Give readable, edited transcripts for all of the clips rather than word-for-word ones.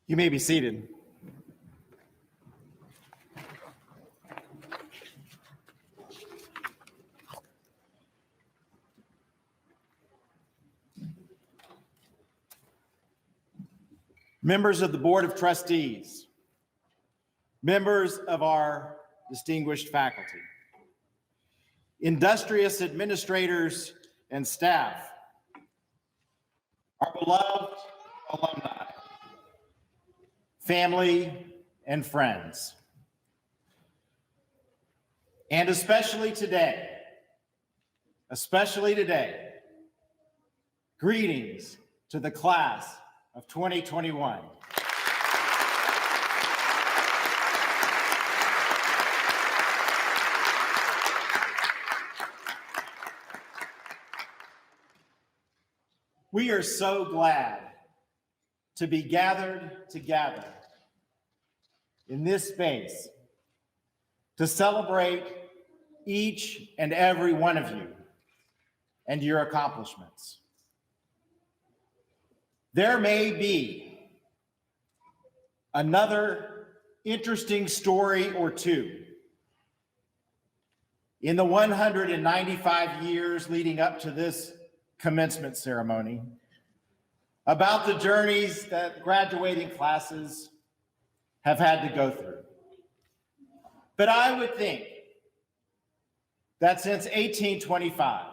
You may be seated. Members of the Board of Trustees, members of our distinguished faculty, industrious administrators and staff, our beloved alumni, family and friends, and especially today, greetings to the class of 2021. We are so glad to be gathered together in this space to celebrate each and every one of you and your accomplishments. There may be another interesting story or two in the 195 years leading up to this commencement ceremony about the journeys that graduating classes have had to go through. But I would think that since 1825,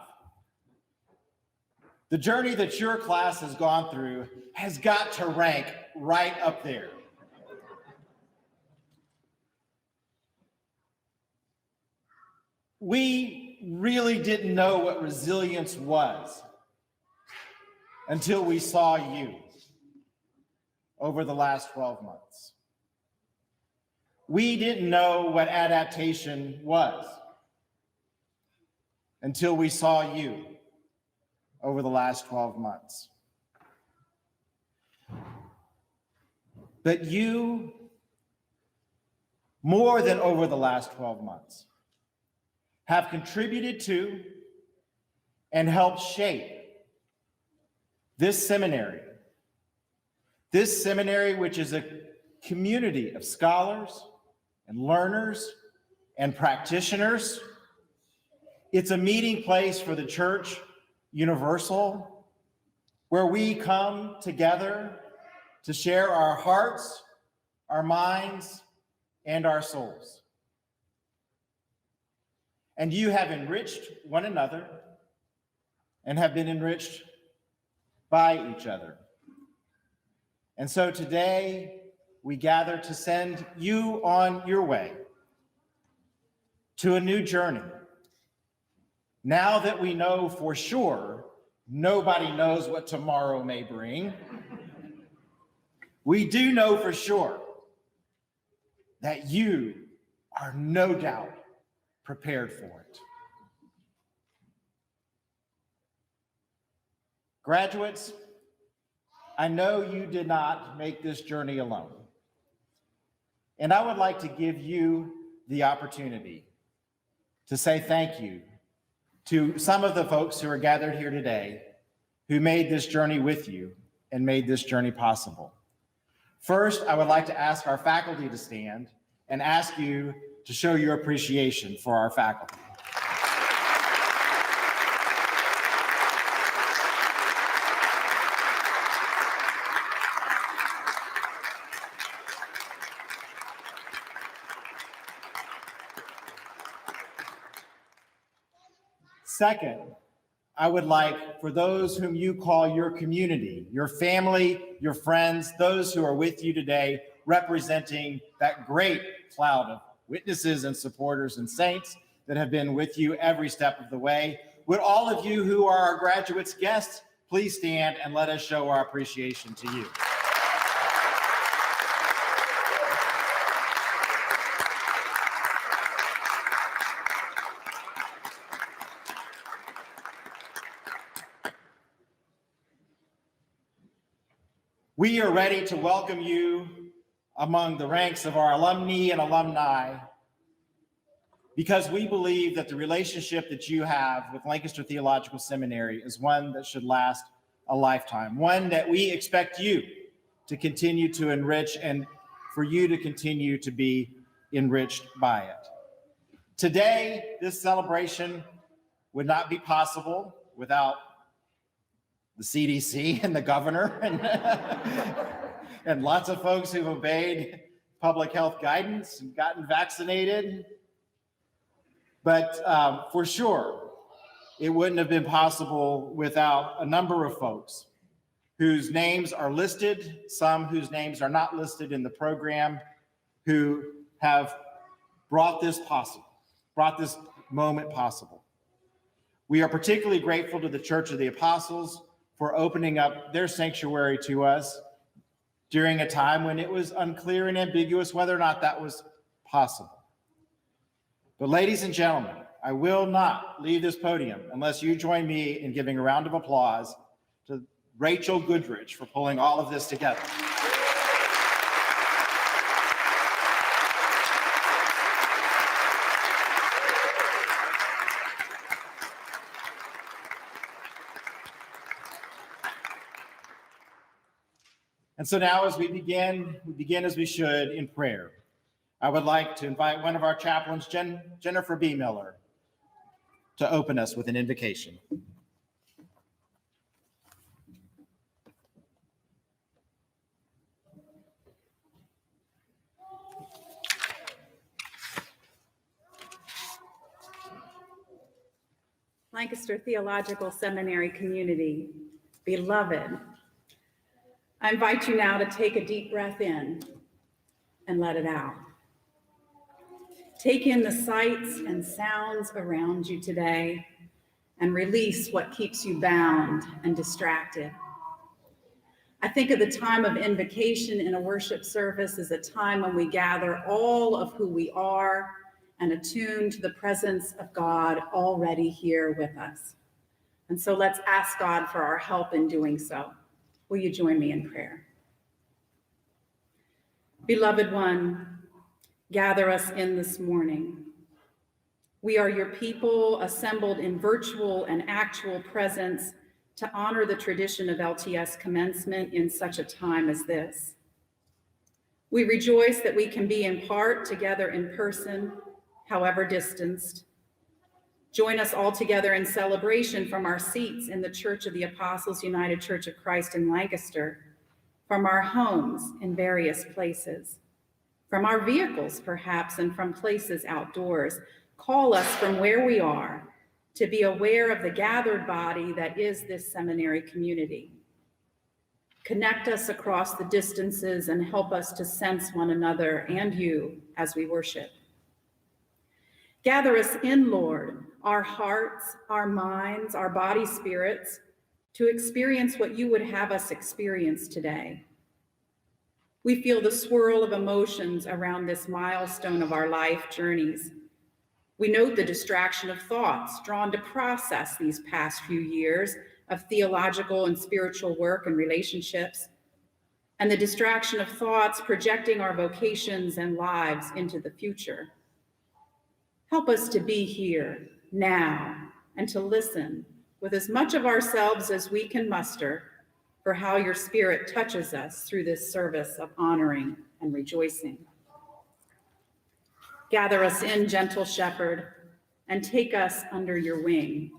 The journey that your class has gone through has got to rank right up there. We really didn't know what resilience was until we saw you over the last 12 months. We didn't know what adaptation was until we saw you over the last 12 months. But you, more than over the last 12 months, have contributed to and helped shape this seminary. This seminary, which is a community of scholars and learners and practitioners. It's a meeting place for the church universal, where we come together to share our hearts, our minds, and our souls. And you have enriched one another and have been enriched by each other. And so today we gather to send you on your way to a new journey. Now that we know for sure nobody knows what tomorrow may bring, we do know for sure that you are no doubt prepared for it. Graduates, I know you did not make this journey alone. And I would like to give you the opportunity to say thank you to some of the folks who are gathered here today who made this journey with you and made this journey possible. First, I would like to ask our faculty to stand and ask you to show your appreciation for our faculty. Second, I would like for those whom you call your community, your family, your friends, those who are with you today, representing that great cloud of witnesses and supporters and saints that have been with you every step of the way. Would all of you who are our graduates' guests please stand and let us show our appreciation to you. We are ready to welcome you among the ranks of our alumni and alumni because we believe that the relationship that you have with Lancaster Theological Seminary is one that should last a lifetime, one that we expect you to continue to enrich and for you to continue to be enriched by it. Today, this celebration would not be possible without the CDC and the governor and lots of folks who've obeyed public health guidance and gotten vaccinated. But for sure, it wouldn't have been possible without a number of folks whose names are listed, some whose names are not listed in the program, who have brought this moment possible. We are particularly grateful to the Church of the Apostles for opening up their sanctuary to us during a time when it was unclear and ambiguous whether or not that was possible. But ladies and gentlemen, I will not leave this podium unless you join me in giving a round of applause to Rachel Goodrich for pulling all of this together. And so now as we begin as we should in prayer. I would like to invite one of our chaplains, Jennifer B. Miller, to open us with an invocation. Lancaster Theological Seminary community, Beloved, I invite you now to take a deep breath in and let it out. Take in the sights and sounds around you today and release what keeps you bound and distracted. I think of the time of invocation in a worship service as a time when we gather all of who we are and attune to the presence of God already here with us. And so let's ask God for our help in doing so. Will you join me in prayer? Beloved one, gather us in this morning. We are your people assembled in virtual and actual presence to honor the tradition of LTS commencement in such a time as this. We rejoice that we can be in part together in person, however distanced. Join us all together in celebration from our seats in the Church of the Apostles United Church of Christ in Lancaster, from our homes in various places, from our vehicles perhaps, and from places outdoors. Call us from where we are to be aware of the gathered body that is this seminary community. Connect us across the distances and help us to sense one another and you as we worship. Gather us in, Lord, our hearts, our minds, our body spirits, to experience what you would have us experience today. We feel the swirl of emotions around this milestone of our life journeys. We note the distraction of thoughts drawn to process these past few years of theological and spiritual work and relationships, and the distraction of thoughts projecting our vocations and lives into the future. Help us to be here now and to listen with as much of ourselves as we can muster for how your Spirit touches us through this service of honoring and rejoicing. Gather us in, gentle shepherd, and take us under your wing.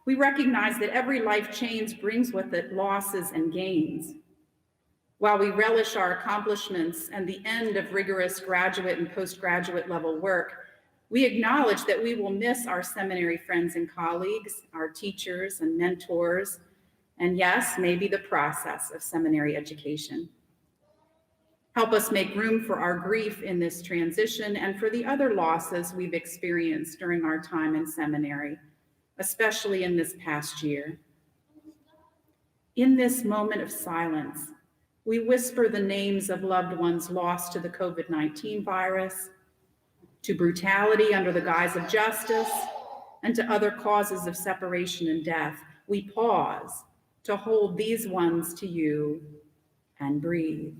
We recognize that every life change brings with it losses and gains. While we relish our accomplishments and the end of rigorous graduate and postgraduate level work, we acknowledge that we will miss our seminary friends and colleagues, our teachers and mentors, and yes, maybe the process of seminary education. Help us make room for our grief in this transition and for the other losses we've experienced during our time in seminary, especially in this past year. In this moment of silence, we whisper the names of loved ones lost to the COVID-19 virus, to brutality under the guise of justice, and to other causes of separation and death. We pause to hold these ones to you and breathe.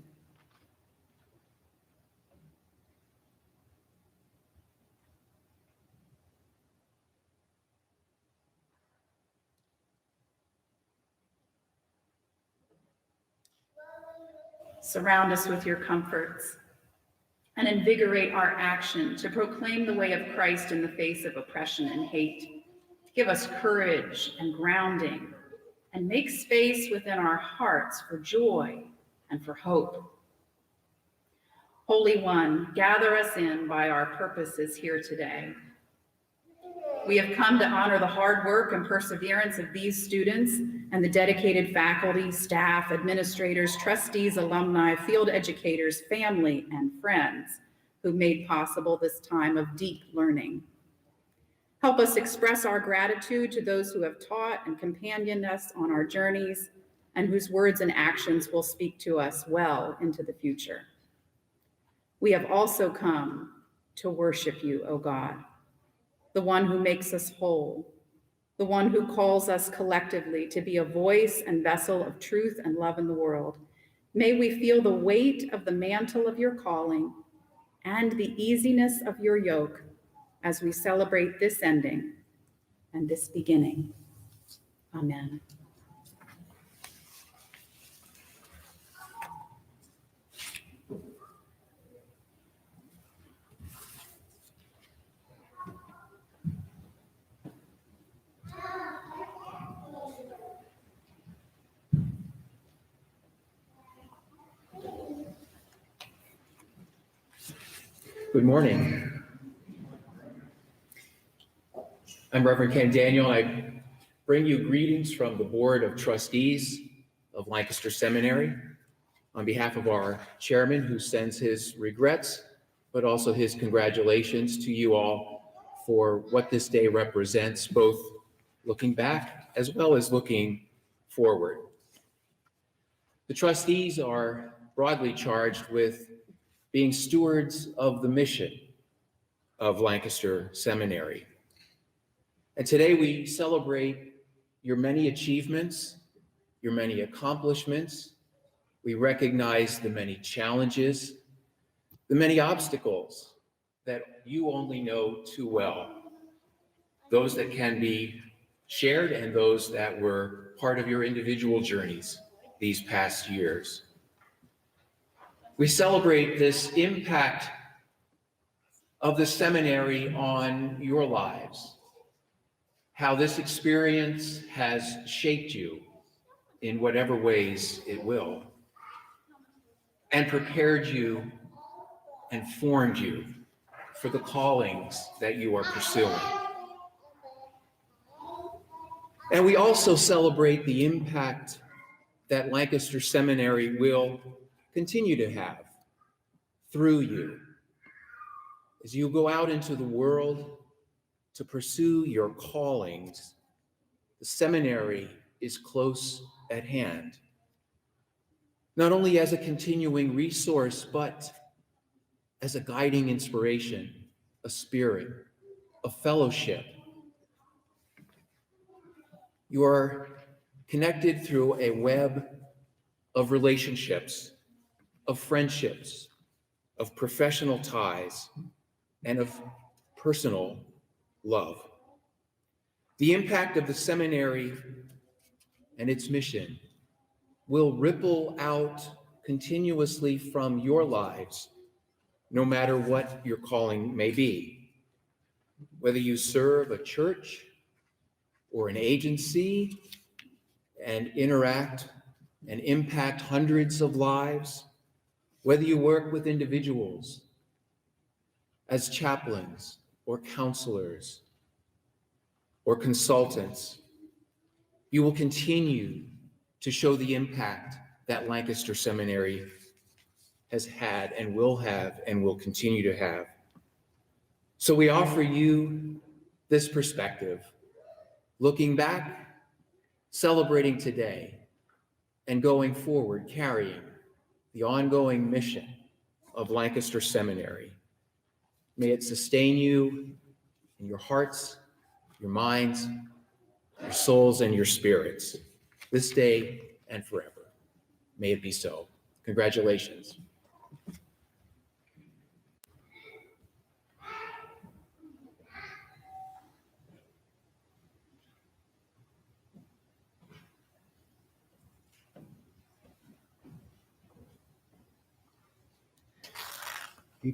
Surround us with your comforts and invigorate our action to proclaim the way of Christ in the face of oppression and hate. Give us courage and grounding, and make space within our hearts for joy and for hope. Holy One, gather us in by our purposes here today. We have come to honor the hard work and perseverance of these students and the dedicated faculty, staff, administrators, trustees, alumni, field educators, family, and friends who made possible this time of deep learning. Help us express our gratitude to those who have taught and companioned us on our journeys and whose words and actions will speak to us well into the future. We have also come to worship you, O God, the one who makes us whole, the one who calls us collectively to be a voice and vessel of truth and love in the world. May we feel the weight of the mantle of your calling and the easiness of your yoke as we celebrate this ending and this beginning. Amen. Good morning. I'm Reverend Ken Daniel, and I bring you greetings from the Board of Trustees of Lancaster Seminary on behalf of our chairman, who sends his regrets, but also his congratulations to you all for what this day represents, both looking back as well as looking forward. The trustees are broadly charged with being stewards of the mission of Lancaster Seminary. And today we celebrate your many achievements, your many accomplishments. We recognize the many challenges, the many obstacles that you only know too well, those that can be shared and those that were part of your individual journeys these past years. We celebrate this impact of the seminary on your lives, how this experience has shaped you in whatever ways it will, and prepared you and formed you for the callings that you are pursuing. And we also celebrate the impact that Lancaster Seminary will continue to have through you as you go out into the world to pursue your callings. The seminary is close at hand, not only as a continuing resource, but as a guiding inspiration, a spirit, a fellowship. You are connected through a web of relationships, of friendships, of professional ties, and of personal love. The impact of the seminary and its mission will ripple out continuously from your lives, no matter what your calling may be. Whether you serve a church or an agency and interact and impact hundreds of lives, whether you work with individuals as chaplains or counselors or consultants, you will continue to show the impact that Lancaster Seminary has had and will continue to have. So we offer you this perspective, looking back, celebrating today, and going forward, carrying the ongoing mission of Lancaster Seminary. May it sustain you in your hearts, your minds, your souls, and your spirits, this day and forever. May it be so. Congratulations.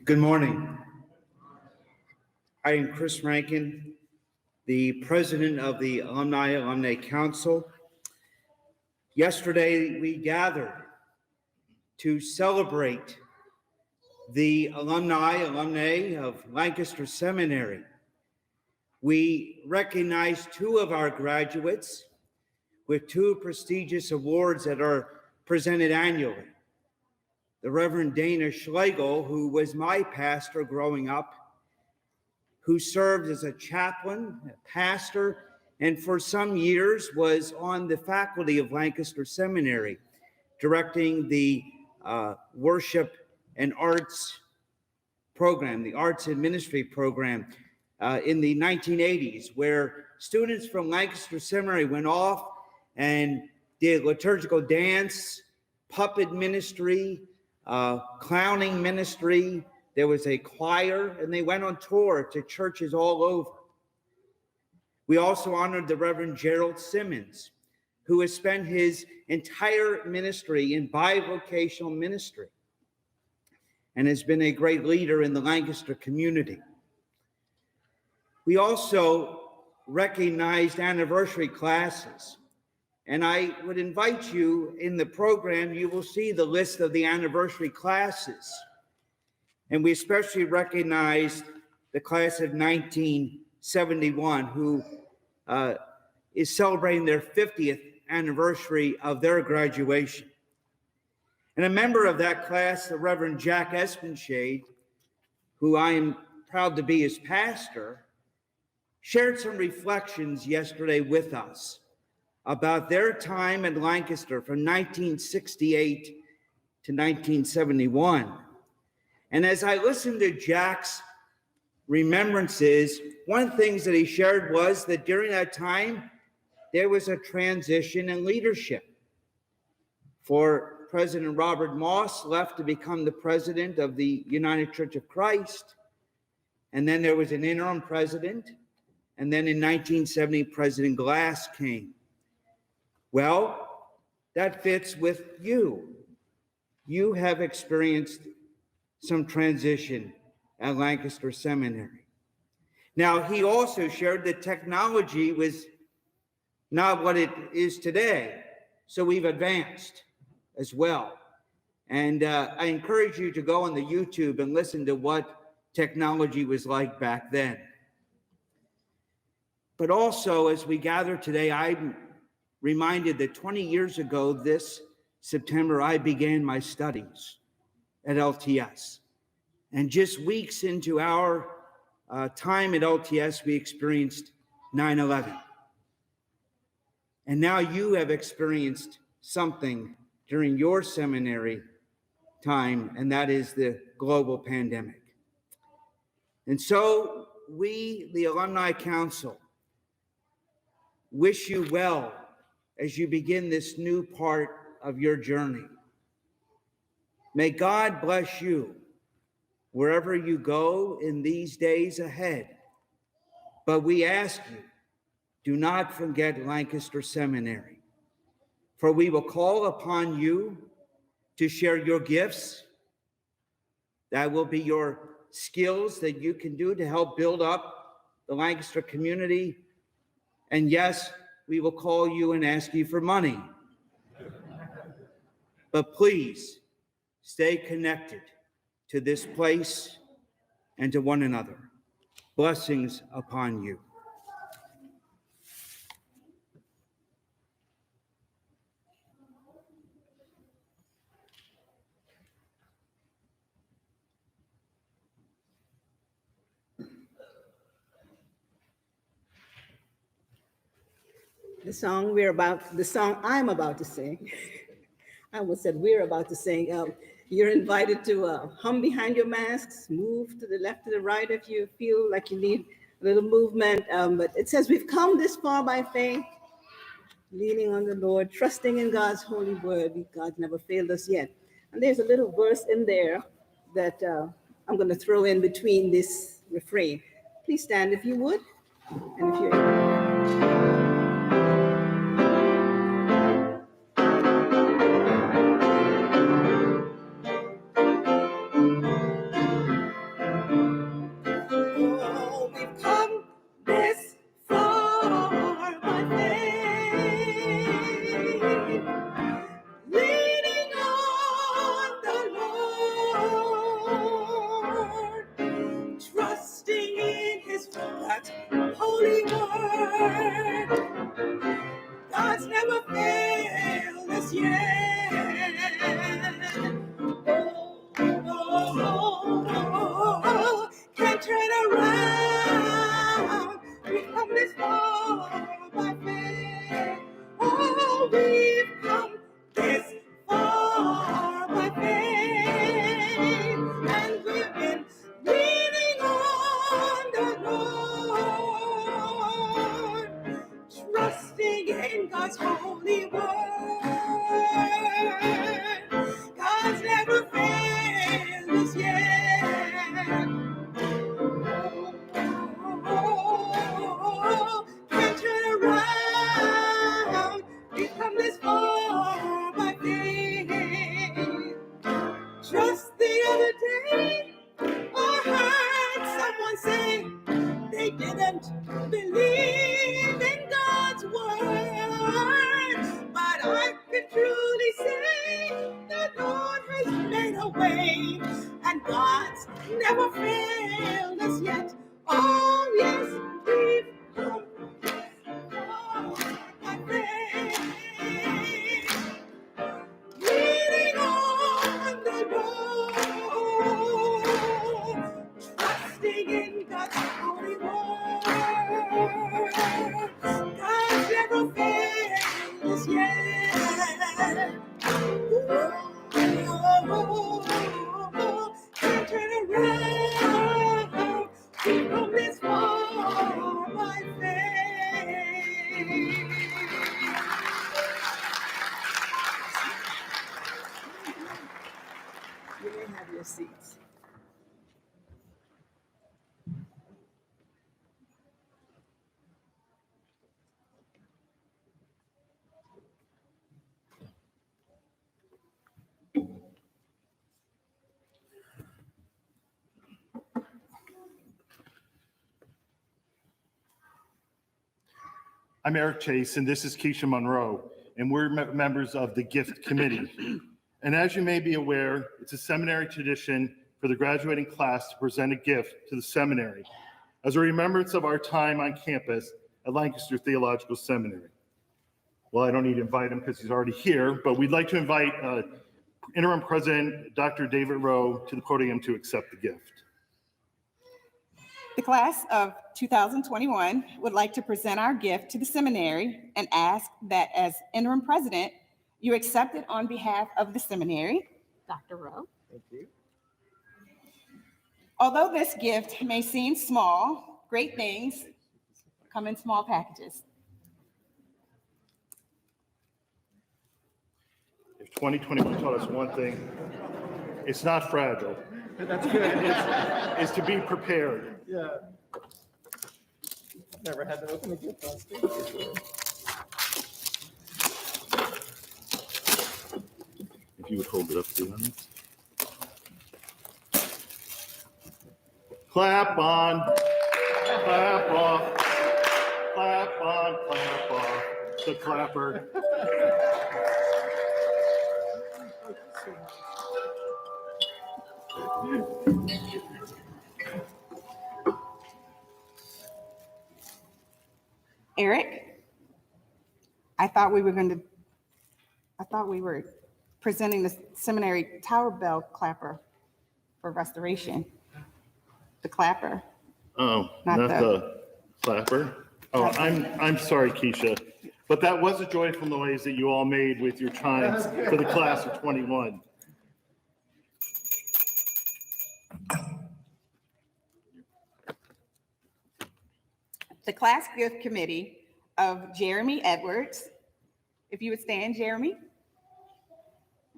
Good morning. I am Chris Rankin, the president of the Alumni Council. Yesterday, we gathered to celebrate the alumni of Lancaster Seminary. We recognized two of our graduates with two prestigious awards that are presented annually. The Reverend Dana Schlegel, who was my pastor growing up, who served as a chaplain, a pastor, and for some years was on the faculty of Lancaster Seminary, directing the worship and arts program, the arts and ministry program in the 1980s, where students from Lancaster Seminary went off and did liturgical dance, puppet ministry, clowning ministry. There was a choir, and they went on tour to churches all over. We also honored the Reverend Gerald Simmons, who has spent his entire ministry in bivocational ministry and has been a great leader in the Lancaster community. We also recognized anniversary classes. And I would invite you in the program, you will see the list of the anniversary classes. And we especially recognized the class of 1971, who is celebrating their 50th anniversary of their graduation. And a member of that class, the Reverend Jack Espenshade, who I am proud to be his pastor, shared some reflections yesterday with us about their time at Lancaster from 1968 to 1971. And as I listened to Jack's remembrances, one of the things that he shared was that during that time, there was a transition in leadership. For President Robert Moss left to become the president of the United Church of Christ. And then there was an interim president. And then in 1970, President Glass came. Well, that fits with you. You have experienced some transition at Lancaster Seminary. Now, he also shared that technology was not what it is today. So we've advanced as well. And I encourage you to go on the YouTube and listen to what technology was like back then. But also, as we gather today, I'm reminded that 20 years ago, this September, I began my studies at LTS. And just weeks into our time at LTS, we experienced 9/11. And now you have experienced something during your seminary time, and that is the global pandemic. And so we, the Alumni Council, wish you well as you begin this new part of your journey. May God bless you wherever you go in these days ahead. But we ask you, do not forget Lancaster Seminary, for we will call upon you to share your gifts. That will be your skills that you can do to help build up the Lancaster community. And yes, we will call you and ask you for money. But please stay connected to this place and to one another. Blessings upon you. The song I'm about to sing, I almost said we're about to sing. You're invited to hum behind your masks, move to the left, to the right if you feel like you need a little movement. But it says we've come this far by faith, leaning on the Lord, trusting in God's holy word. God's never failed us yet. And there's a little verse in there that I'm going to throw in between this refrain. Please stand if you would. And if you're holy word. God's never failed us yet. Oh, can't turn around. We've come this far by faith. Oh, we've come this far by faith. And we've been leaning on the Lord, trusting in God's holy word. God's never failed us yet. Oh, can't turn around. We've come this far by faith. Just the other day, I heard someone say they didn't believe in God's word. But I can truly say the Lord has made a way, and God's never failed us yet. Oh, yes, we've come this far Have your seats. I'm Eric Chase, and this is Keisha Monroe, and we're members of the Gift Committee. And as you may be aware, it's a seminary tradition for the graduating class to present a gift to the seminary as a remembrance of our time on campus at Lancaster Theological Seminary. Well, I don't need to invite him because he's already here, but we'd like to invite Interim President Dr. David Rowe to the podium to accept the gift. The class of 2021 would like to present our gift to the seminary and ask that as interim president, you accept it on behalf of the seminary. Dr. Rowe. Thank you. Although this gift may seem small, great things come in small packages. If 2021 taught us one thing, it's not fragile. That's good. It's to be prepared. Yeah. Never had to open a gift on stage before. If you would hold it up to them. Clap on, clap off, clap on, clap off, the clapper. Eric, I thought we were presenting the seminary tower bell clapper for restoration. The clapper. Oh, Not not the- the clapper. Oh, I'm sorry, Keisha, but that was a joyful noise that you all made with your chimes for the class of 21. The class gift committee of Jeremy Edwards, if you would stand, Jeremy.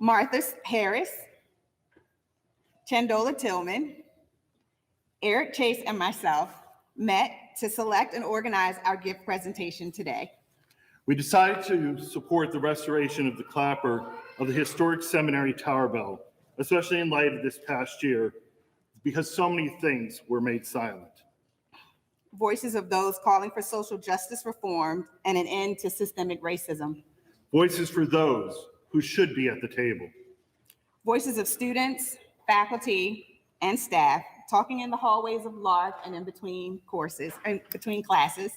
Martha Harris, Chandola Tillman, Eric Chase, and myself met to select and organize our gift presentation today. We decided to support the restoration of the clapper of the historic seminary tower bell, especially in light of this past year, because so many things were made silent. Voices of those calling for social justice reform and an end to systemic racism. Voices for those who should be at the table. Voices of students, faculty, and staff talking in the hallways of LARC and in between courses and between classes.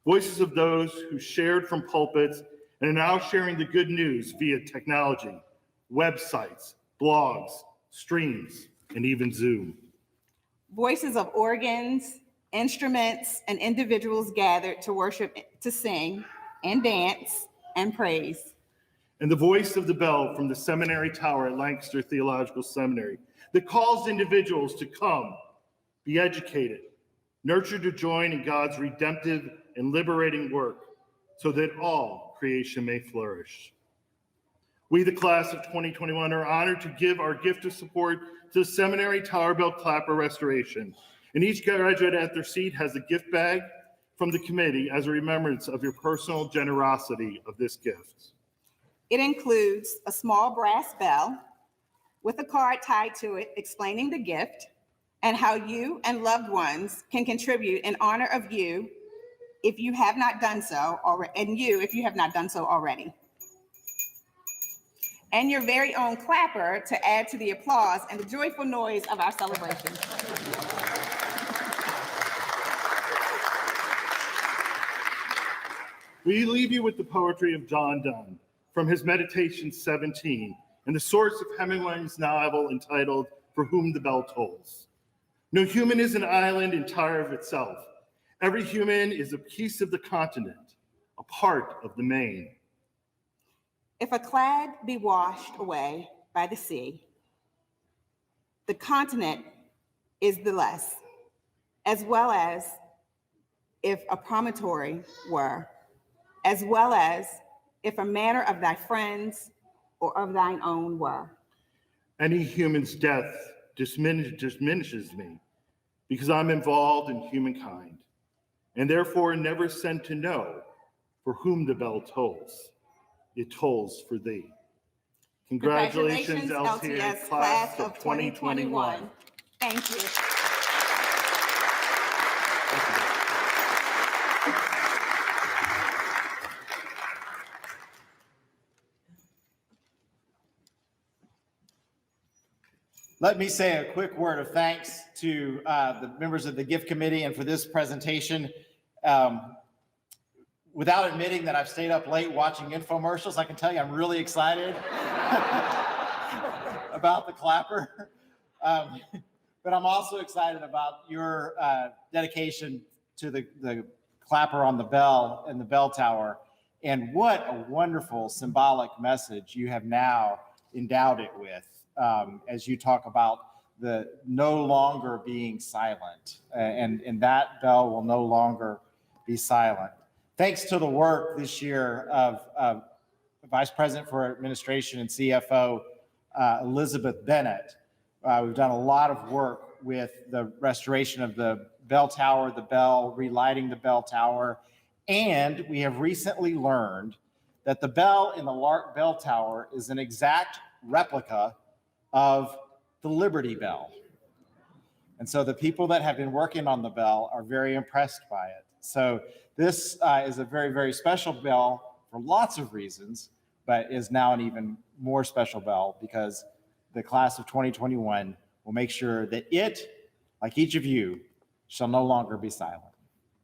Voices of those who shared from pulpits and are now sharing the good news via technology, websites, blogs, streams, and even Zoom. Voices of organs, instruments, and individuals gathered to worship, to sing, and dance, and praise. And the voice of the bell from the seminary tower at Lancaster Theological Seminary that calls individuals to come, be educated, nurtured to join in God's redemptive and liberating work so that all creation may flourish. We, the class of 2021, are honored to give our gift of support to the seminary tower bell clapper restoration. And each graduate at their seat has a gift bag from the committee as a remembrance of your personal generosity of this gift. It includes a small brass bell with a card tied to it explaining the gift and how you and loved ones can contribute in honor of you if you have not done so, already. And your very own clapper to add to the applause and the joyful noise of our celebration. We leave you with the poetry of John Donne from his Meditations 17 and the source of Hemingway's novel entitled For Whom the Bell Tolls. No human is an island entire of itself. Every human is a piece of the continent, a part of the main. If a cloud be washed away by the sea, the continent is the less, as well as if a promontory were, as well as if a manner of thy friends or of thine own were. Any human's death diminishes me because I'm involved in humankind and therefore never sent to know for whom the bell tolls. It tolls for thee. Congratulations, LTS class of 2021. Thank you. Let me say a quick word of thanks to the members of the gift committee and for this presentation. Without admitting that I've stayed up late watching infomercials, I can tell you I'm really excited about the clapper. But I'm also excited about your dedication to the clapper on the bell and the bell tower. And what a wonderful symbolic message you have now endowed it with. As you talk about the no longer being silent, and that bell will no longer be silent. Thanks to the work this year of Vice President for Administration and CFO, Elizabeth Bennett, we've done a lot of work with the restoration of the bell tower, the bell, relighting the bell tower, and we have recently learned that the bell in the Lark Bell Tower is an exact replica of the Liberty Bell. And so the people that have been working on the bell are very impressed by it. So this is a very, very special bell for lots of reasons, but is now an even more special bell because the class of 2021 will make sure that it, like each of you, shall no longer be silent.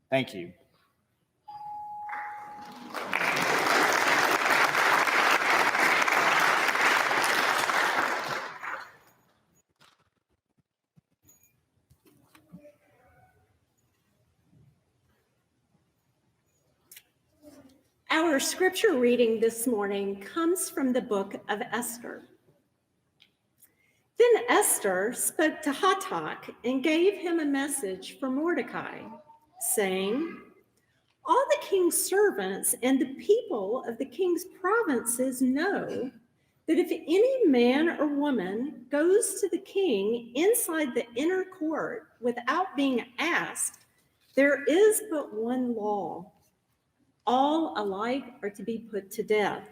Thank you. Our scripture reading this morning comes from the book of Esther. Then Esther spoke to Hathach and gave him a message for Mordecai, saying, all the king's servants and the people of the king's provinces know that if any man or woman goes to the king inside the inner court without being asked, there is but one law. All alike are to be put to death.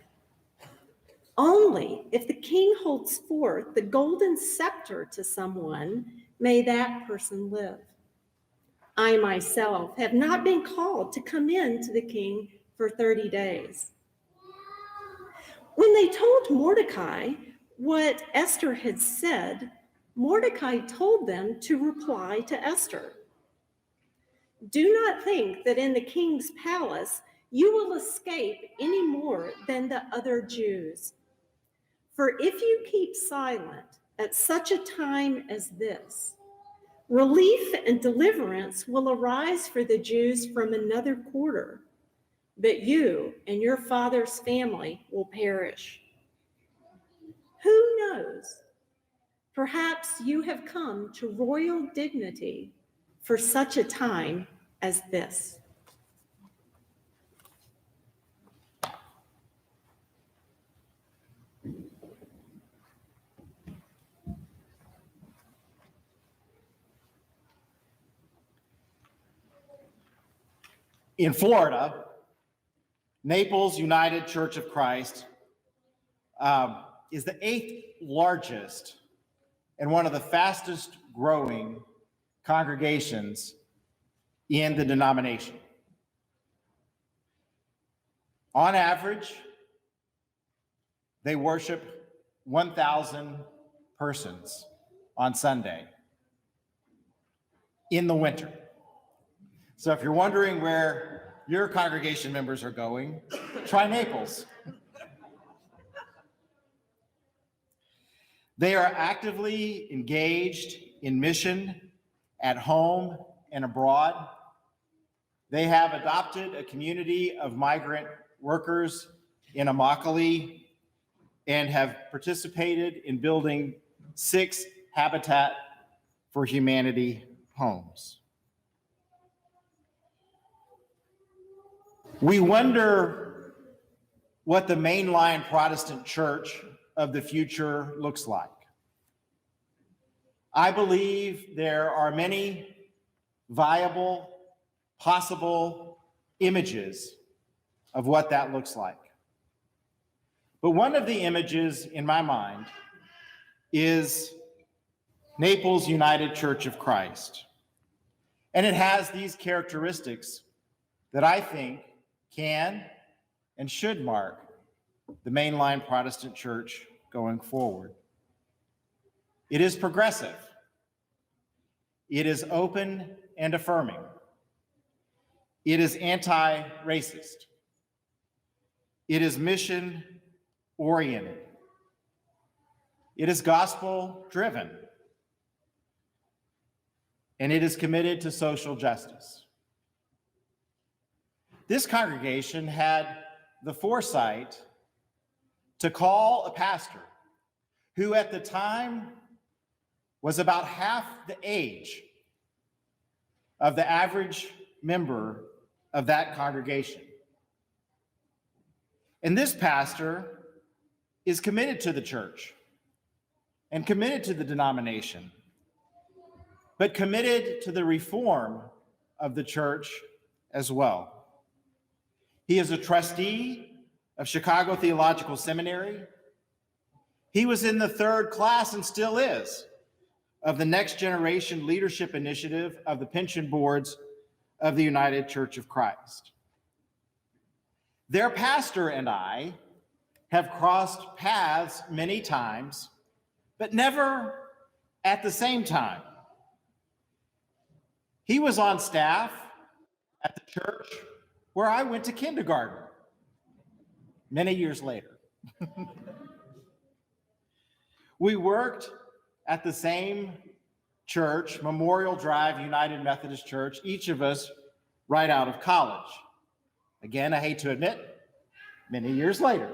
Only if the king holds forth the golden scepter to someone, may that person live. I myself have not been called to come in to the king for 30 days. When they told Mordecai what Esther had said, Mordecai told them to reply to Esther. Do not think that in the king's palace you will escape any more than the other Jews. For if you keep silent at such a time as this, relief and deliverance will arise for the Jews from another quarter, but you and your father's family will perish. Who knows? Perhaps you have come to royal dignity for such a time as this. In Florida, Naples United Church of Christ is the 8th largest and one of the fastest growing congregations in the denomination. On average, they worship 1,000 persons on Sunday in the winter. So if you're wondering where your congregation members are going, try Naples. They are actively engaged in mission at home and abroad. They have adopted a community of migrant workers in Immokalee and have participated in building 6 Habitat for Humanity homes. We wonder what the mainline Protestant church of the future looks like. I believe there are many viable, possible images of what that looks like. But one of the images in my mind is Naples United Church of Christ. And it has these characteristics that I think can and should mark the mainline Protestant church going forward. It is progressive. It is open and affirming. It is anti-racist. It is mission-oriented. It is gospel-driven. And it is committed to social justice. This congregation had the foresight to call a pastor who at the time was about half the age of the average member of that congregation. And this pastor is committed to the church and committed to the denomination, but committed to the reform of the church as well. He is a trustee of Chicago Theological Seminary. He was in the third class and still is of the Next Generation Leadership Initiative of the Pension Boards of the United Church of Christ. Their pastor and I have crossed paths many times, but never at the same time. He was on staff at the church where I went to kindergarten many years later. We worked at the same church, Memorial Drive United Methodist Church, each of us right out of college. Again, I hate to admit, many years later.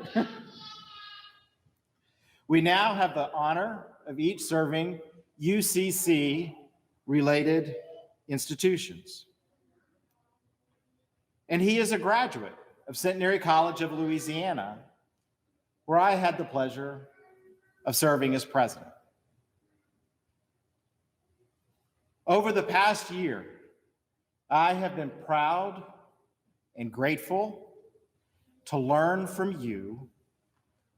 We now have the honor of each serving UCC-related institutions. And he is a graduate of Centenary College of Louisiana, where I had the pleasure of serving as president. Over the past year, I have been proud and grateful to learn from you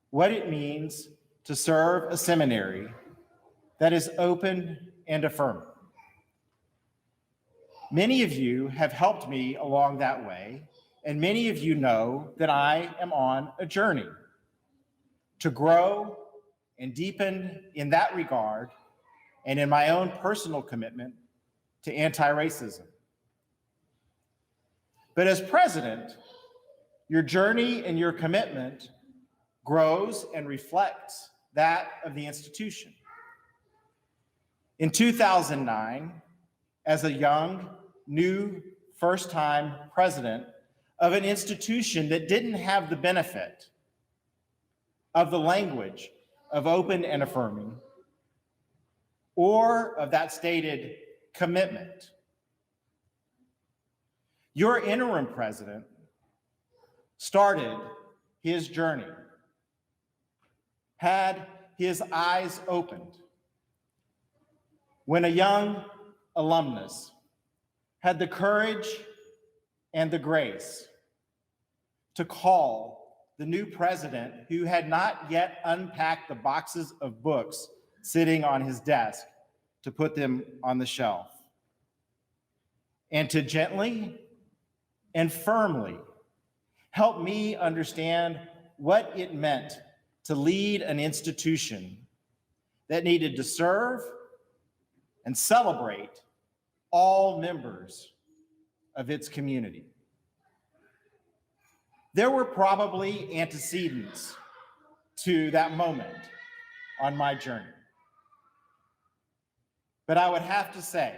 what it means to serve a seminary that is open and affirming. Many of you have helped me along that way, and many of you know that I am on a journey to grow and deepen in that regard and in my own personal commitment to anti-racism. But as president, your journey and your commitment grows and reflects that of the institution. In 2009, as a young, new, first-time president of an institution that didn't have the benefit of the language of open and affirming, or of that stated commitment, your interim president started his journey, had his eyes opened when a young alumnus had the courage and the grace to call the new president, who had not yet unpacked the boxes of books sitting on his desk, to put them on the shelf, and to gently and firmly help me understand what it meant to lead an institution that needed to serve and celebrate all members of its community. There were probably antecedents to that moment on my journey. But I would have to say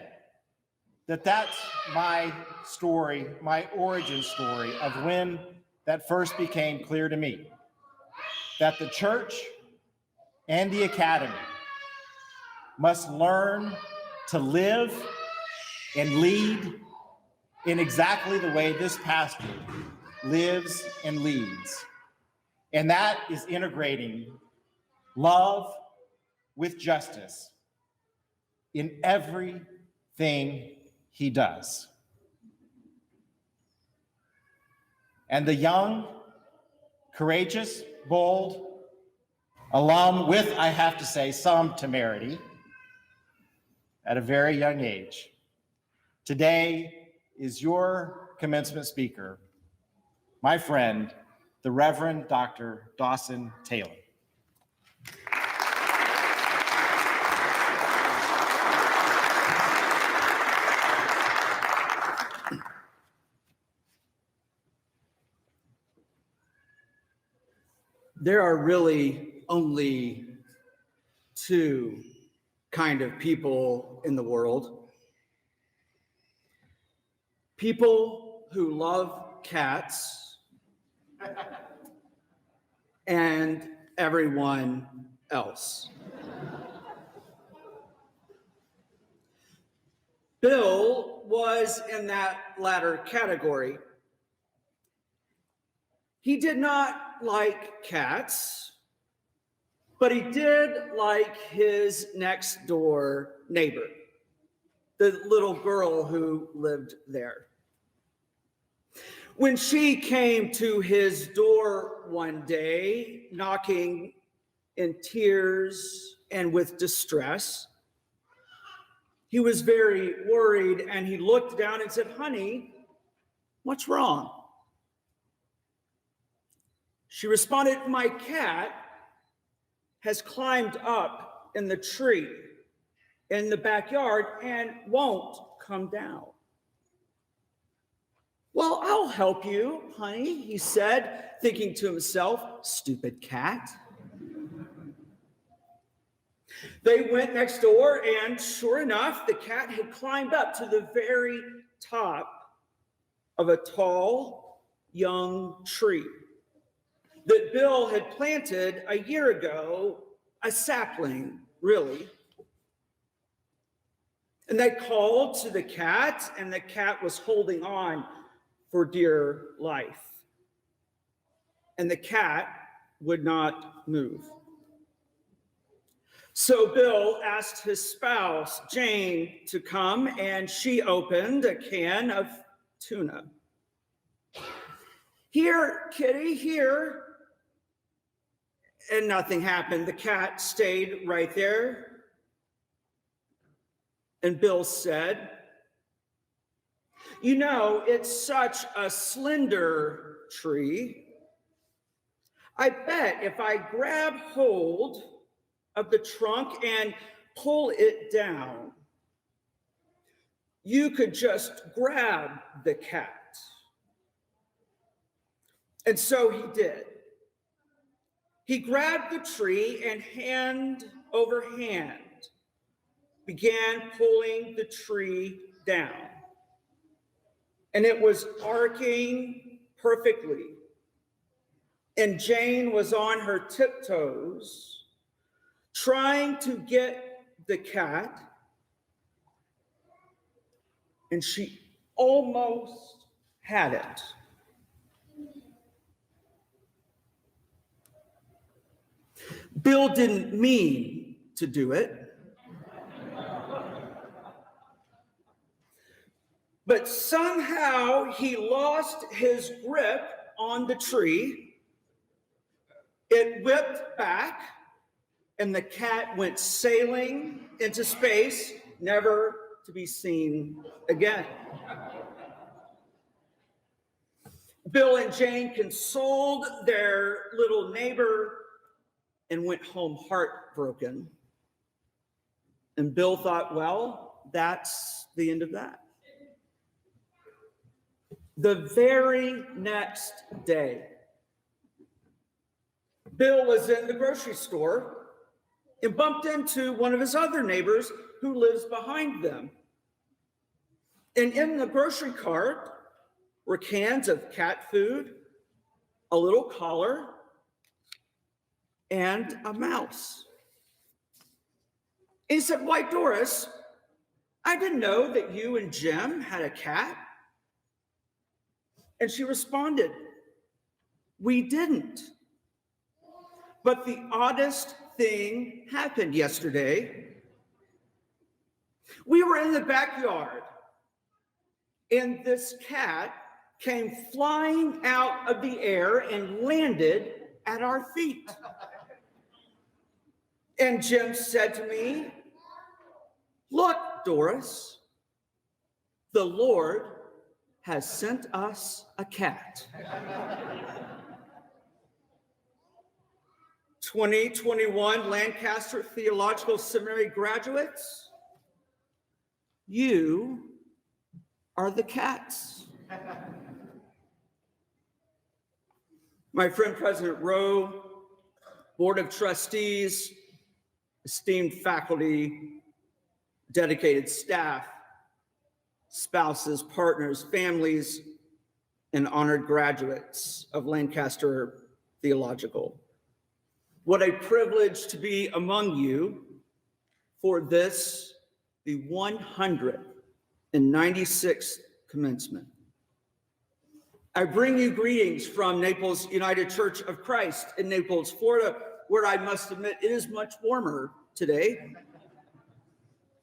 that that's my story, my origin story of when that first became clear to me that the church and the academy must learn to live and lead in exactly the way this pastor lives and leads. And that is integrating love with justice, in everything he does. And the young, courageous, bold alum with, I have to say, some temerity at a very young age, today is your commencement speaker, my friend, the Reverend Dr. Dawson Taylor. There are really only two kind of people in the world. People who love cats and everyone else. Bill was in that latter category. He did not like cats, but he did like his next door neighbor, the little girl who lived there. When she came to his door one day, knocking in tears and with distress, he was very worried and he looked down and said, "Honey, what's wrong?" She responded, "My cat has climbed up in the tree in the backyard and won't come down." "Well, I'll help you, honey," he said, thinking to himself, "Stupid cat." They went next door, and sure enough, the cat had climbed up to the very top of a tall, young tree that Bill had planted a year ago, a sapling, really. And they called to the cat, and the cat was holding on for dear life. And the cat would not move. So Bill asked his spouse, Jane, to come, and she opened a can of tuna. "Here, kitty, here." And nothing happened. The cat stayed right there. And Bill said, "You know, it's such a slender tree. I bet if I grab hold of the trunk and pull it down, you could just grab the cat." And so he did. He grabbed the tree and hand over hand began pulling the tree down. And it was arcing perfectly. And Jane was on her tiptoes, trying to get the cat, and she almost had it. Bill didn't mean to do it, but somehow he lost his grip on the tree. It whipped back, and the cat went sailing into space, never to be seen again. Bill and Jane consoled their little neighbor and went home heartbroken. And Bill thought, well, that's the end of that. The very next day, Bill was in the grocery store and bumped into one of his other neighbors who lives behind them. And in the grocery cart were cans of cat food, a little collar, and a mouse. And he said, "Why, Doris, I didn't know that you and Jim had a cat." And she responded, "We didn't. But the oddest thing happened yesterday. We were in the backyard, and this cat came flying out of the air and landed at our feet. And Jim said to me, "Look, Doris, the Lord has sent us a cat." 2021 Lancaster Theological Seminary graduates, you are the cats. My friend President Rowe, Board of Trustees, esteemed faculty, dedicated staff, spouses, partners, families, and honored graduates of Lancaster Theological. What a privilege to be among you for this, the 196th commencement. I bring you greetings from Naples United Church of Christ in Naples, Florida, where I must admit it is much warmer today,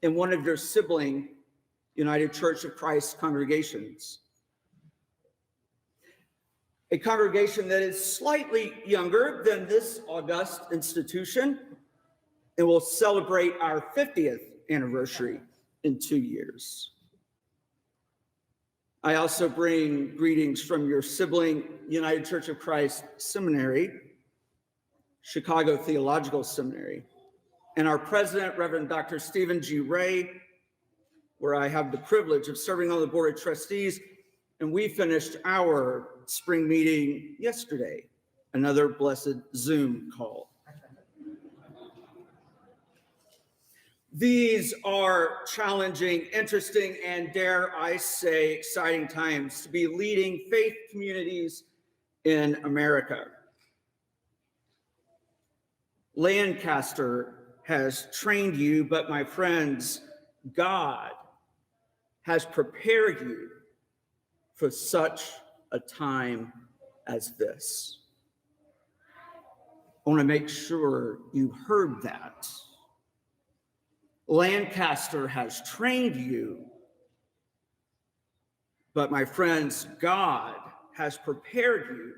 in one of your sibling United Church of Christ congregations. A congregation that is slightly younger than this august institution and will celebrate our 50th anniversary in 2 years. I also bring greetings from your sibling United Church of Christ Seminary, Chicago Theological Seminary, and our president, Reverend Dr. Stephen G. Ray, where I have the privilege of serving on the Board of Trustees, and we finished our spring meeting yesterday, another blessed Zoom call. These are challenging, interesting, and dare I say, exciting times to be leading faith communities in America. Lancaster has trained you, but my friends, God has prepared you for such a time as this. I want to make sure you heard that. Lancaster has trained you, but my friends, God has prepared you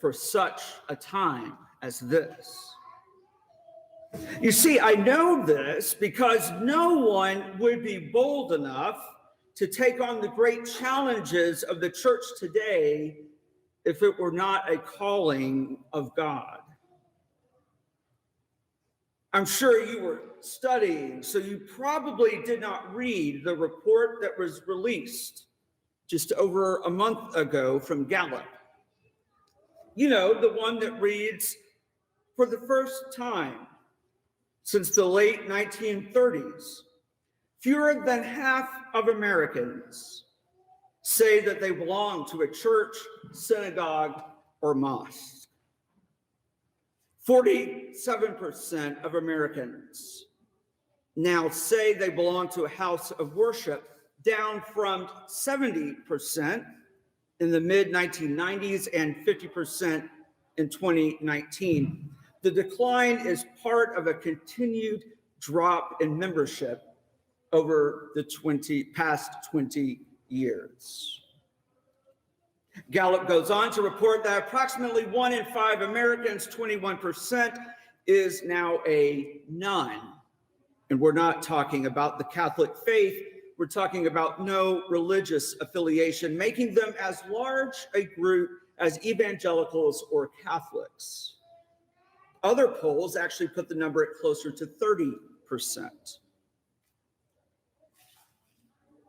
for such a time as this. You see, I know this because no one would be bold enough to take on the great challenges of the church today if it were not a calling of God. I'm sure you were studying, so you probably did not read the report that was released just over a month ago from Gallup. You know, the one that reads, for the first time since the late 1930s, fewer than half of Americans say that they belong to a church, synagogue, or mosque. 47% of Americans now say they belong to a house of worship, down from 70% in the mid-1990s and 50% in 2019. The decline is part of a continued drop in membership over the past 20 years. Gallup goes on to report that approximately 1 in 5 Americans, 21%, is now a nun. And we're not talking about the Catholic faith, we're talking about no religious affiliation, making them as large a group as evangelicals or Catholics. Other polls actually put the number at closer to 30%.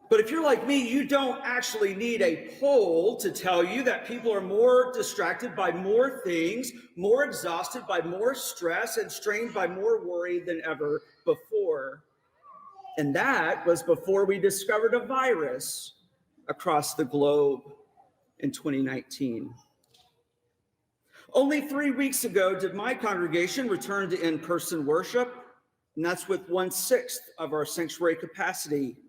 But if you're like me, you don't actually need a poll to tell you that people are more distracted by more things, more exhausted by more stress, and strained by more worry than ever before. And that was before we discovered a virus across the globe in 2019. Only 3 weeks ago did my congregation return to in-person worship, and that's with 1/6 of our sanctuary capacity.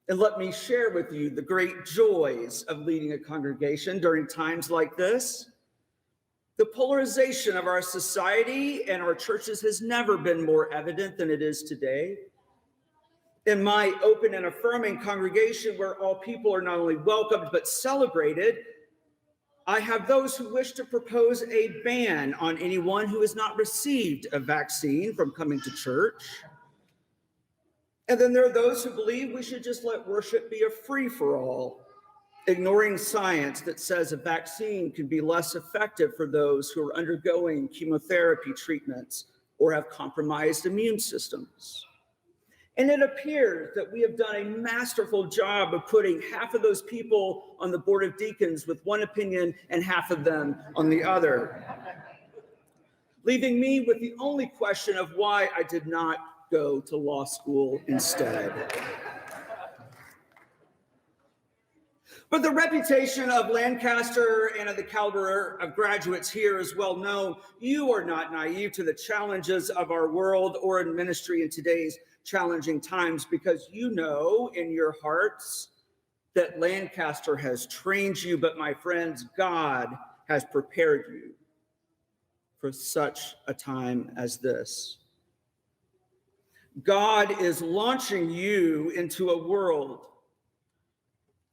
And let me share with you the great joys of leading a congregation during times like this. The polarization of our society and our churches has never been more evident than it is today. In my open and affirming congregation where all people are not only welcomed but celebrated, I have those who wish to propose a ban on anyone who has not received a vaccine from coming to church. And then there are those who believe we should just let worship be a free-for-all, ignoring science that says a vaccine can be less effective for those who are undergoing chemotherapy treatments or have compromised immune systems. And it appears that we have done a masterful job of putting half of those people on the board of deacons with one opinion and half of them on the other, leaving me with the only question of why I did not go to law school instead. But the reputation of Lancaster and of the caliber of graduates here is well known. You are not naive to the challenges of our world or in ministry in today's challenging times, because you know in your hearts that Lancaster has trained you, but my friends, God has prepared you for such a time as this. God is launching you into a world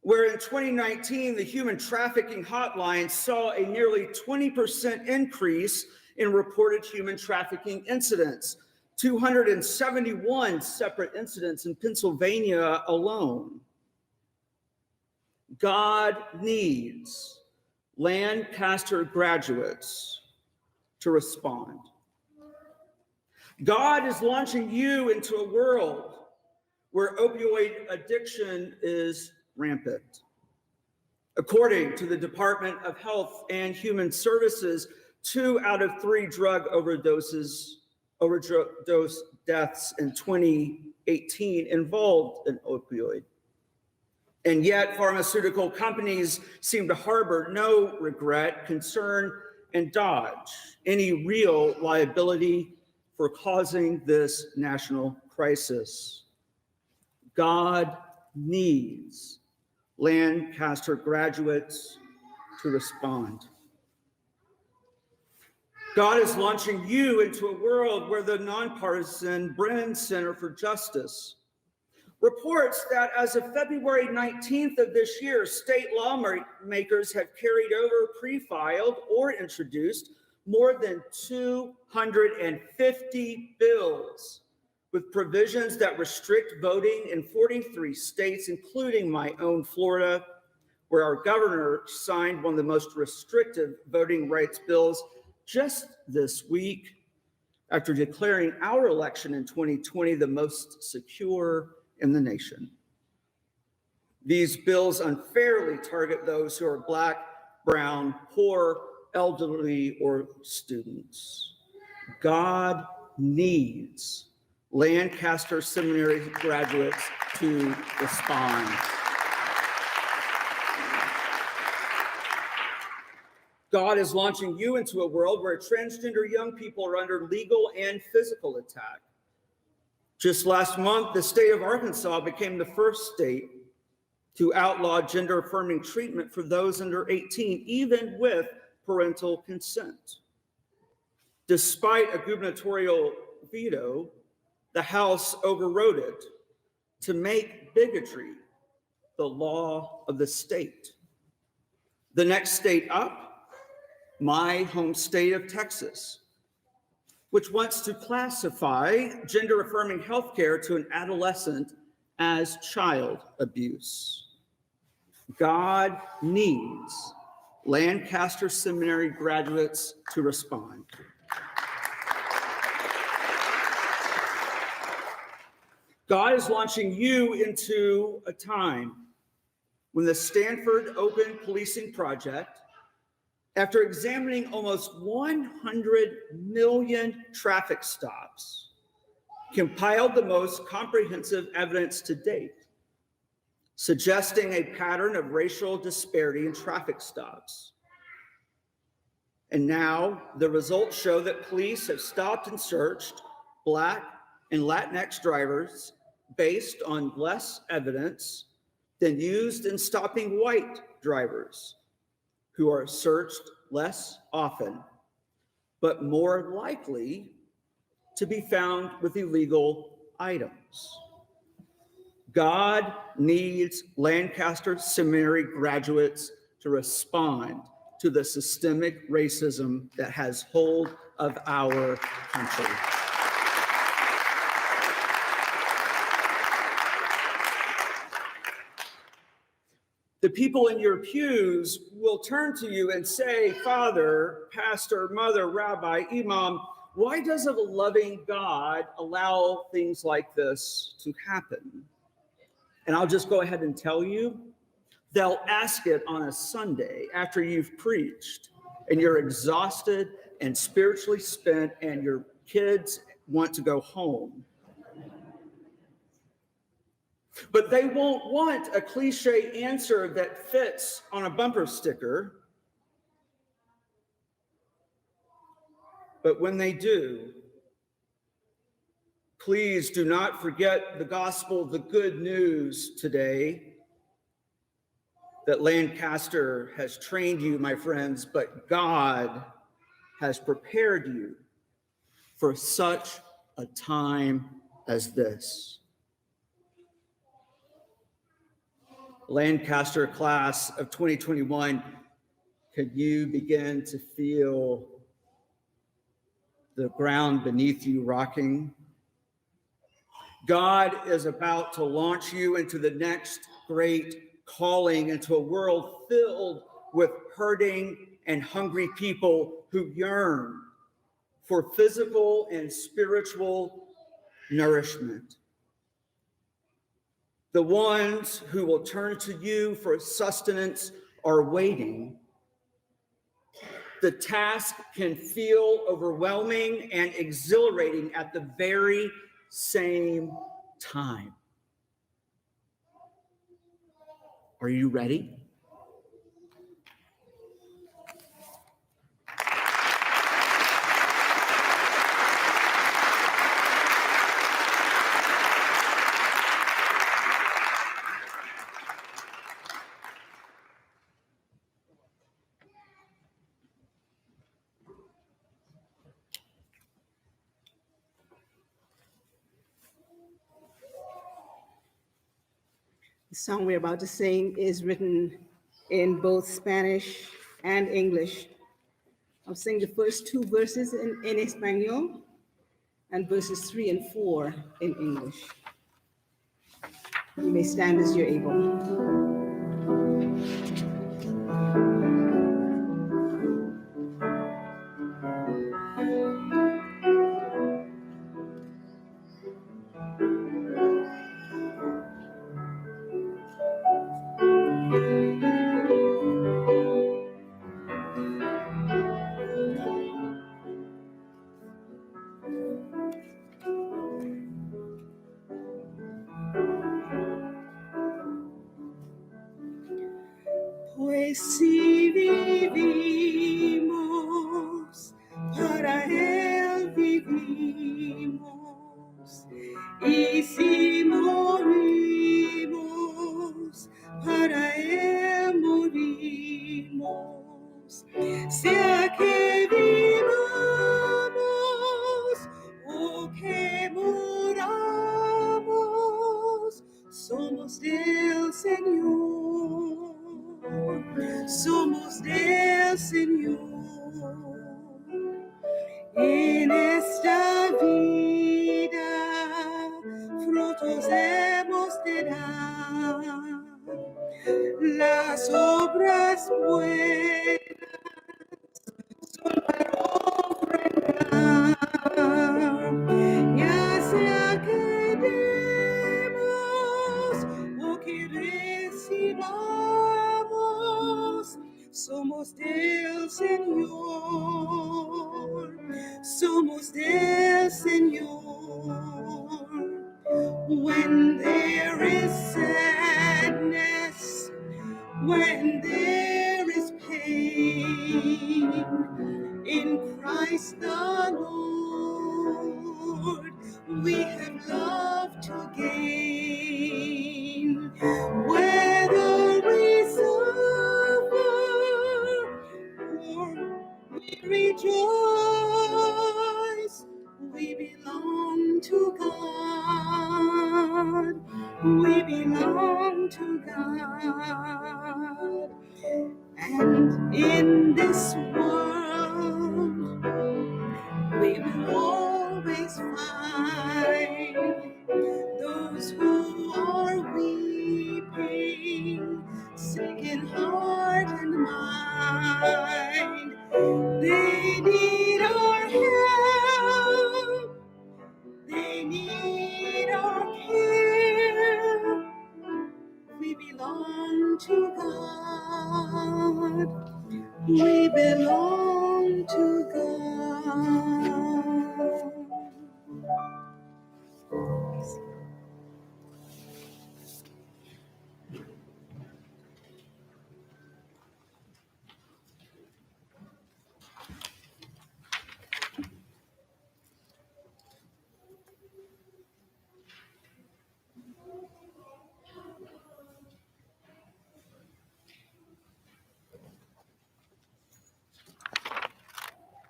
where in 2019, the human trafficking hotline saw a nearly 20% increase in reported human trafficking incidents, 271 separate incidents in Pennsylvania alone. God needs Lancaster graduates to respond. God is launching you into a world where opioid addiction is rampant. According to the Department of Health and Human Services, 2 out of 3 drug overdose deaths in 2018 involved an opioid. And yet pharmaceutical companies seem to harbor no regret, concern, and dodge any real liability for causing this national crisis. God needs Lancaster graduates to respond. God is launching you into a world where the nonpartisan Brennan Center for Justice reports that as of February 19th of this year, state lawmakers have carried over, pre-filed, or introduced more than 250 bills with provisions that restrict voting in 43 states, including my own Florida, where our governor signed one of the most restrictive voting rights bills just this week after declaring our election in 2020 the most secure in the nation. These bills unfairly target those who are Black, brown, poor, elderly, or students. God needs Lancaster Seminary graduates to respond. God is launching you into a world where transgender young people are under legal and physical attack. Just last month, the state of Arkansas became the first state to outlaw gender-affirming treatment for those under 18, even with parental consent. Despite a gubernatorial veto, the House overrode it to make bigotry the law of the state. The next state up, my home state of Texas, which wants to classify gender-affirming healthcare to an adolescent as child abuse. God needs Lancaster Seminary graduates to respond. God is launching you into a time when the Stanford Open Policing Project, after examining almost 100 million traffic stops, compiled the most comprehensive evidence to date, suggesting a pattern of racial disparity in traffic stops. And now the results show that police have stopped and searched Black and Latinx drivers based on less evidence than used in stopping white drivers, who are searched less often, but more likely to be found with illegal items. God needs Lancaster Seminary graduates to respond to the systemic racism that has hold of our country. The people in your pews will turn to you and say, Father, Pastor, Mother, Rabbi, Imam, why does a loving God allow things like this to happen? And I'll just go ahead and tell you, they'll ask it on a Sunday after you've preached and you're exhausted and spiritually spent and your kids want to go home. But they won't want a cliche answer that fits on a bumper sticker. But when they do, please do not forget the gospel, the good news today that Lancaster has trained you, my friends, but God has prepared you for such a time as this. Lancaster class of 2021, could you begin to feel the ground beneath you rocking? God is about to launch you into the next great calling, into a world filled with hurting and hungry people who yearn for physical and spiritual nourishment. The ones who will turn to you for sustenance are waiting. The task can feel overwhelming and exhilarating at the very same time. Are you ready? The song we're about to sing is written in both Spanish and English. I'll sing the first two verses in Espanol and verses 3 and 4 in English. You may stand as you're able. Pues si vivimos, para Él vivimos, y si morimos, para Él morimos, sea que vivamos o que moramos, somos del Señor. Somos del Señor. En esta vida frutos hemos de dar. Las obras buenas son para ofrendar. Ya sea que demos o que recibamos, somos del Señor, somos del Señor. When there is sadness, when there is pain, in Christ the Lord, we have love to gain. Whether we suffer or we rejoice, we belong to God. We belong to God. And in this world, we will always find those who are weeping, sick in heart and mind. They need our help. They need our care. We belong to God. We belong to God.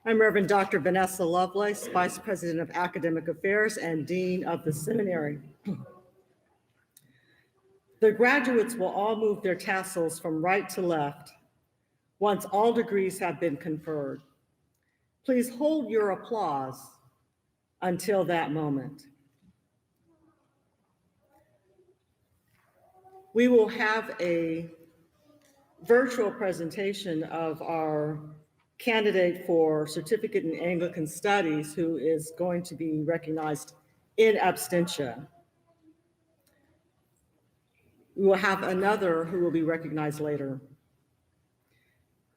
I'm Reverend Dr. Vanessa Lovelace, Vice President of Academic Affairs and Dean of the Seminary. The graduates will all move their tassels from right to left once all degrees have been conferred. Please hold your applause until that moment. We will have a virtual presentation of our candidate for Certificate in Anglican Studies, who is going to be recognized in absentia. We will have another who will be recognized later.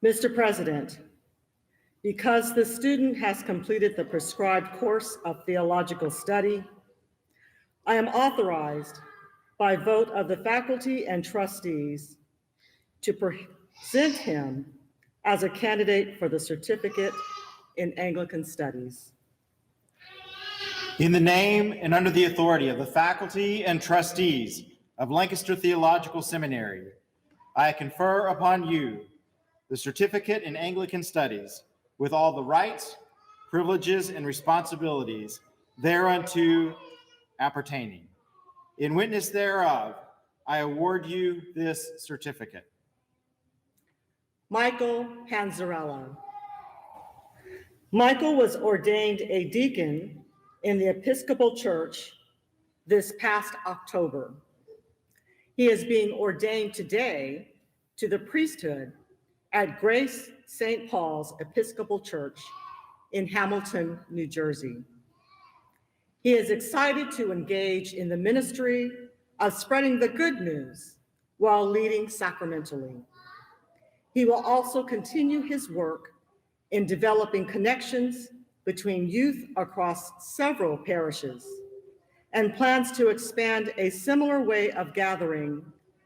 Mr. President, because the student has completed the prescribed course of theological study, I am authorized by vote of the faculty and trustees to present him as a candidate for the Certificate in Anglican Studies. In the name and under the authority of the faculty and trustees of Lancaster Theological Seminary, I confer upon you the Certificate in Anglican Studies with all the rights, privileges, and responsibilities thereunto appertaining. In witness thereof, I award you this certificate. Michael Panzarella. Michael was ordained a deacon in the Episcopal Church this past October. He is being ordained today to the priesthood at Grace St. Paul's Episcopal Church in Hamilton, New Jersey. He is excited to engage in the ministry of spreading the good news while leading sacramentally. He will also continue his work in developing connections between youth across several parishes and plans to expand a similar way of gathering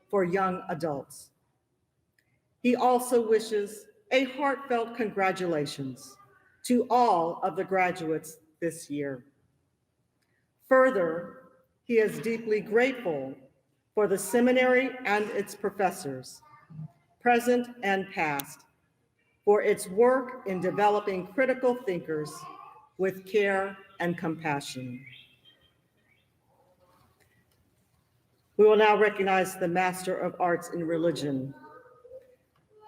for young adults. He also wishes a heartfelt congratulations to all of the graduates this year. Further, he is deeply grateful for the seminary and its professors, present and past, for its work in developing critical thinkers with care and compassion. We will now recognize the Master of Arts in Religion.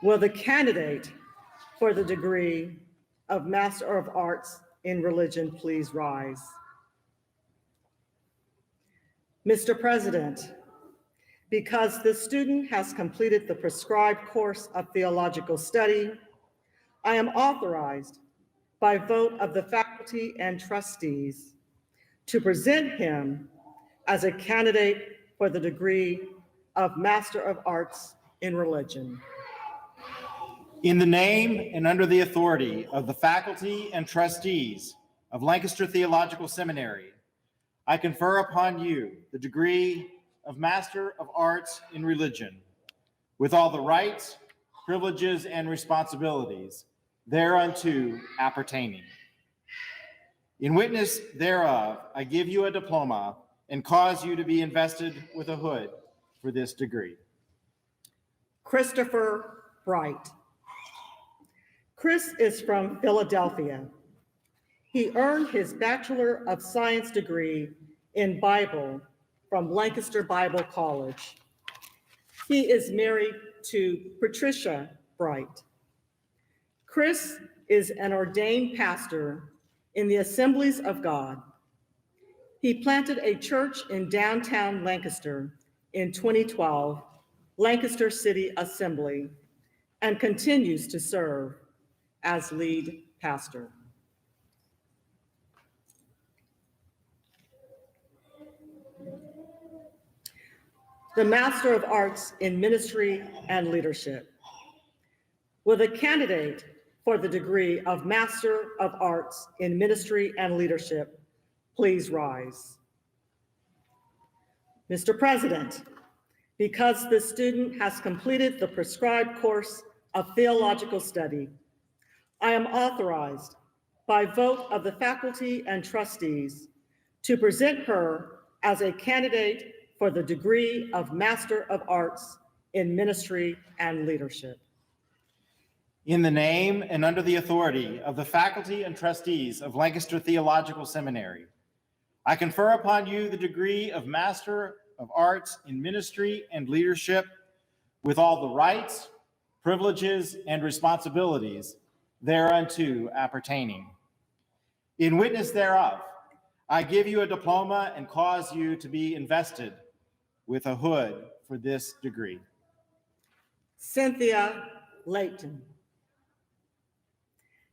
Will the candidate for the degree of Master of Arts in Religion please rise? Mr. President, because the student has completed the prescribed course of theological study, I am authorized by vote of the faculty and trustees to present him as a candidate for the degree of Master of Arts in Religion. In the name and under the authority of the faculty and trustees of Lancaster Theological Seminary, I confer upon you the degree of Master of Arts in Religion with all the rights, privileges, and responsibilities thereunto appertaining. In witness thereof, I give you a diploma and cause you to be invested with a hood for this degree. Christopher Bright. Chris is from Philadelphia. He earned his Bachelor of Science degree in Bible from Lancaster Bible College. He is married to Patricia Bright. Chris is an ordained pastor in the Assemblies of God. He planted a church in downtown Lancaster in 2012, Lancaster City Assembly, and continues to serve as lead pastor. The Master of Arts in Ministry and Leadership. Will the candidate for the degree of Master of Arts in Ministry and Leadership please rise? Mr. President, because the student has completed the prescribed course of theological study, I am authorized by vote of the faculty and trustees to present her as a candidate for the degree of Master of Arts in Ministry and Leadership. In the name and under the authority of the faculty and trustees of Lancaster Theological Seminary, I confer upon you the degree of Master of Arts in Ministry and Leadership with all the rights, privileges, and responsibilities thereunto appertaining. In witness thereof, I give you a diploma and cause you to be invested with a hood for this degree. Cynthia Layton.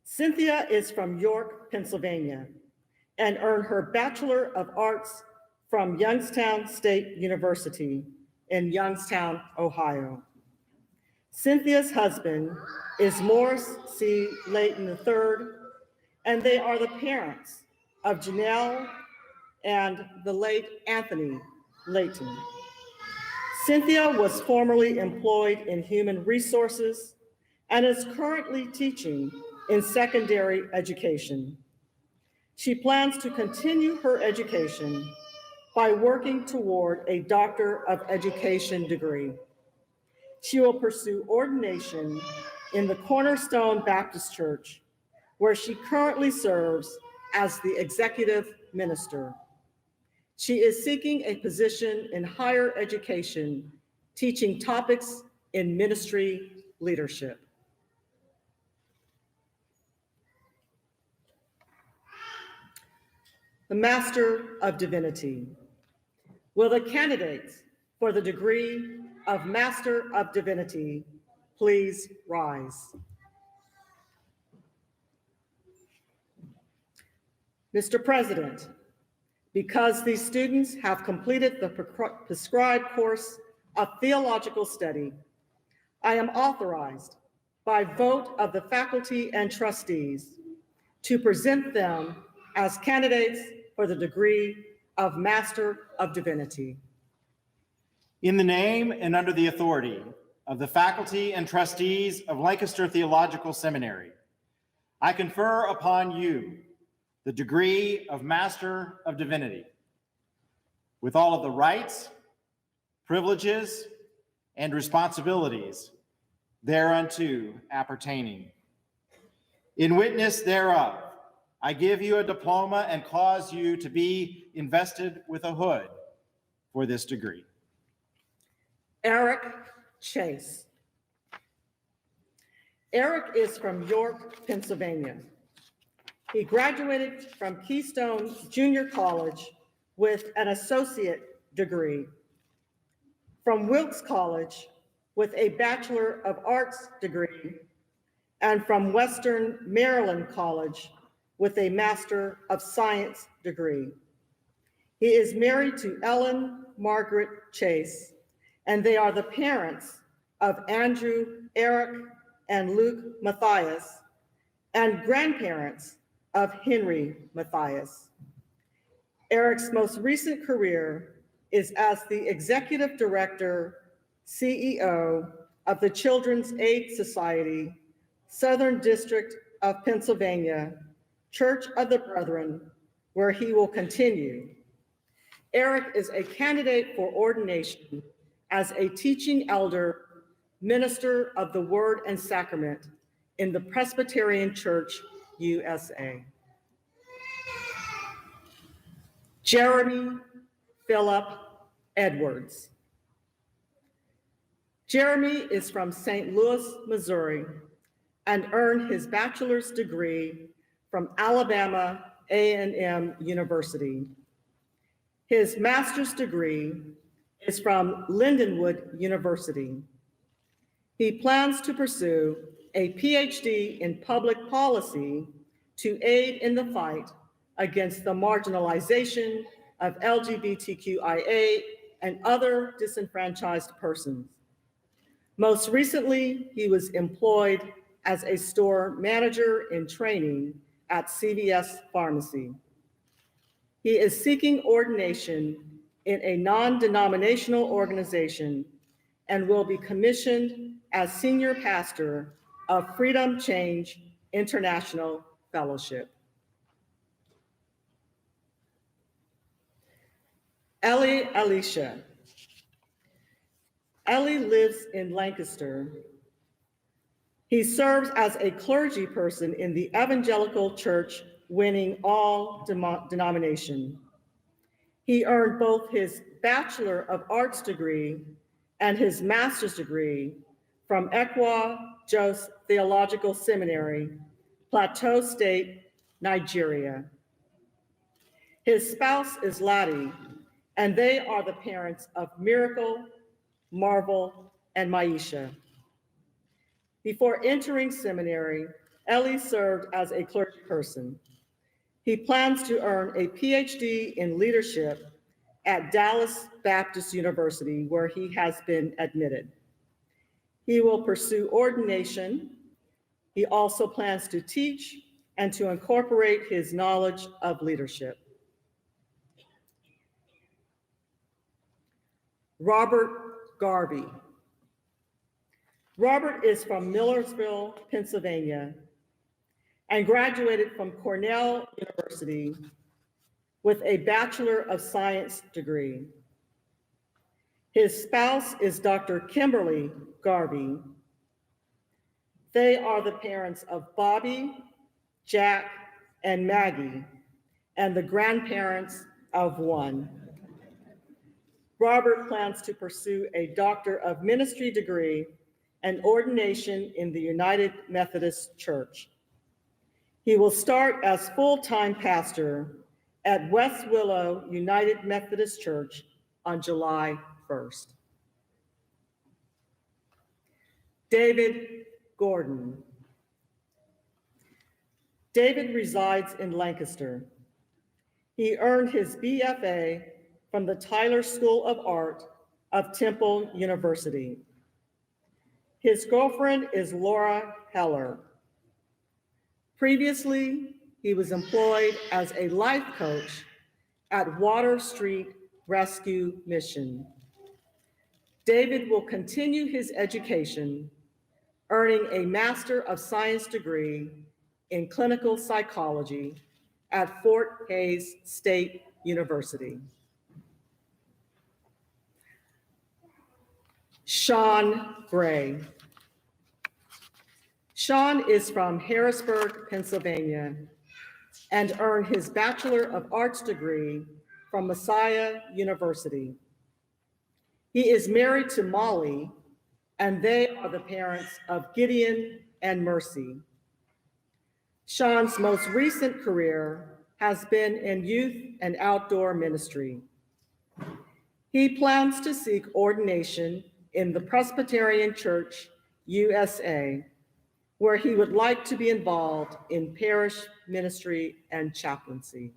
Cynthia is from York, Pennsylvania, and earned her Bachelor of Arts from Youngstown State University in Youngstown, Ohio. Cynthia's husband is Morris C. Layton III, and they are the parents of Janelle and the late Anthony Layton. Cynthia was formerly employed in human resources and is currently teaching in secondary education. She plans to continue her education by working toward a Doctor of Education degree. She will pursue ordination in the Cornerstone Baptist Church, where she currently serves as the executive minister. She is seeking a position in higher education, teaching topics in ministry leadership. The Master of Divinity. Will the candidates for the degree of Master of Divinity please rise? Mr. President, because these students have completed the prescribed course of theological study, I am authorized by vote of the faculty and trustees to present them as candidates for the degree of Master of Divinity. In the name and under the authority of the faculty and trustees of Lancaster Theological Seminary, I confer upon you the degree of Master of Divinity with all of the rights, privileges, and responsibilities thereunto appertaining. In witness thereof, I give you a diploma and cause you to be invested with a hood for this degree. Eric Chase. Eric is from York, Pennsylvania. He graduated from Keystone Junior College with an associate degree, from Wilkes College with a Bachelor of Arts degree, and from Western Maryland College with a Master of Science degree. He is married to Ellen Margaret Chase, and they are the parents of Andrew, Eric, and Luke Matthias, and grandparents of Henry Matthias. Eric's most recent career is as the Executive Director, CEO of the Children's Aid Society, Southern District of Pennsylvania, Church of the Brethren, where he will continue. Eric is a candidate for ordination as a teaching elder, minister of the Word and Sacrament in the Presbyterian Church, USA. Jeremy Philip Edwards. Jeremy is from St. Louis, Missouri, and earned his bachelor's degree from Alabama A&M University. His master's degree is from Lindenwood University. He plans to pursue a PhD in public policy to aid in the fight against the marginalization of LGBTQIA and other disenfranchised persons. Most recently, he was employed as a store manager in training at CVS Pharmacy. He is seeking ordination in a non-denominational organization and will be commissioned as senior pastor of Freedom Change International Fellowship. Ellie Alicia. Ellie lives in Lancaster. He serves as a clergy person in the Evangelical Church, winning all denomination. He earned both his Bachelor of Arts degree and his master's degree from Ekwa Jos Theological Seminary, Plateau State, Nigeria. His spouse is Lottie, and they are the parents of Miracle, Marvel, and Maisha. Before entering seminary, Ellie served as a clergy person. He plans to earn a PhD in leadership at Dallas Baptist University, where he has been admitted. He will pursue ordination. He also plans to teach and to incorporate his knowledge of leadership. Robert Garvey. Robert is from Millersville, Pennsylvania, and graduated from Cornell University with a Bachelor of Science degree. His spouse is Dr. Kimberly Garvey. They are the parents of Bobby, Jack, and Maggie, and the grandparents of one. Robert plans to pursue a Doctor of Ministry degree and ordination in the United Methodist Church. He will start as full-time pastor at West Willow United Methodist Church on July 1st. David Gordon. David resides in Lancaster. He earned his BFA from the Tyler School of Art of Temple University. His girlfriend is Laura Heller. Previously, he was employed as a life coach at Water Street Rescue Mission. David will continue his education, earning a Master of Science degree in clinical psychology at Fort Hays State University. Sean Gray. Sean is from Harrisburg, Pennsylvania, and earned his Bachelor of Arts degree from Messiah University. He is married to Molly, and they are the parents of Gideon and Mercy. Sean's most recent career has been in youth and outdoor ministry. He plans to seek ordination in the Presbyterian Church USA, where he would like to be involved in parish ministry and chaplaincy.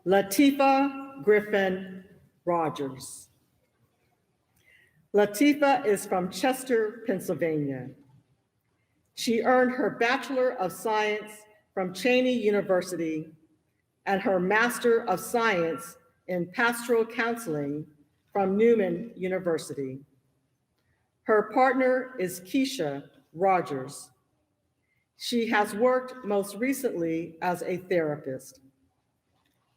Latifa Griffin Rogers. Latifa is from Chester, Pennsylvania. She earned her Bachelor of Science from Cheyney University and her Master of Science in Pastoral Counseling from Newman University. Her partner is Keisha Rogers. She has worked most recently as a therapist.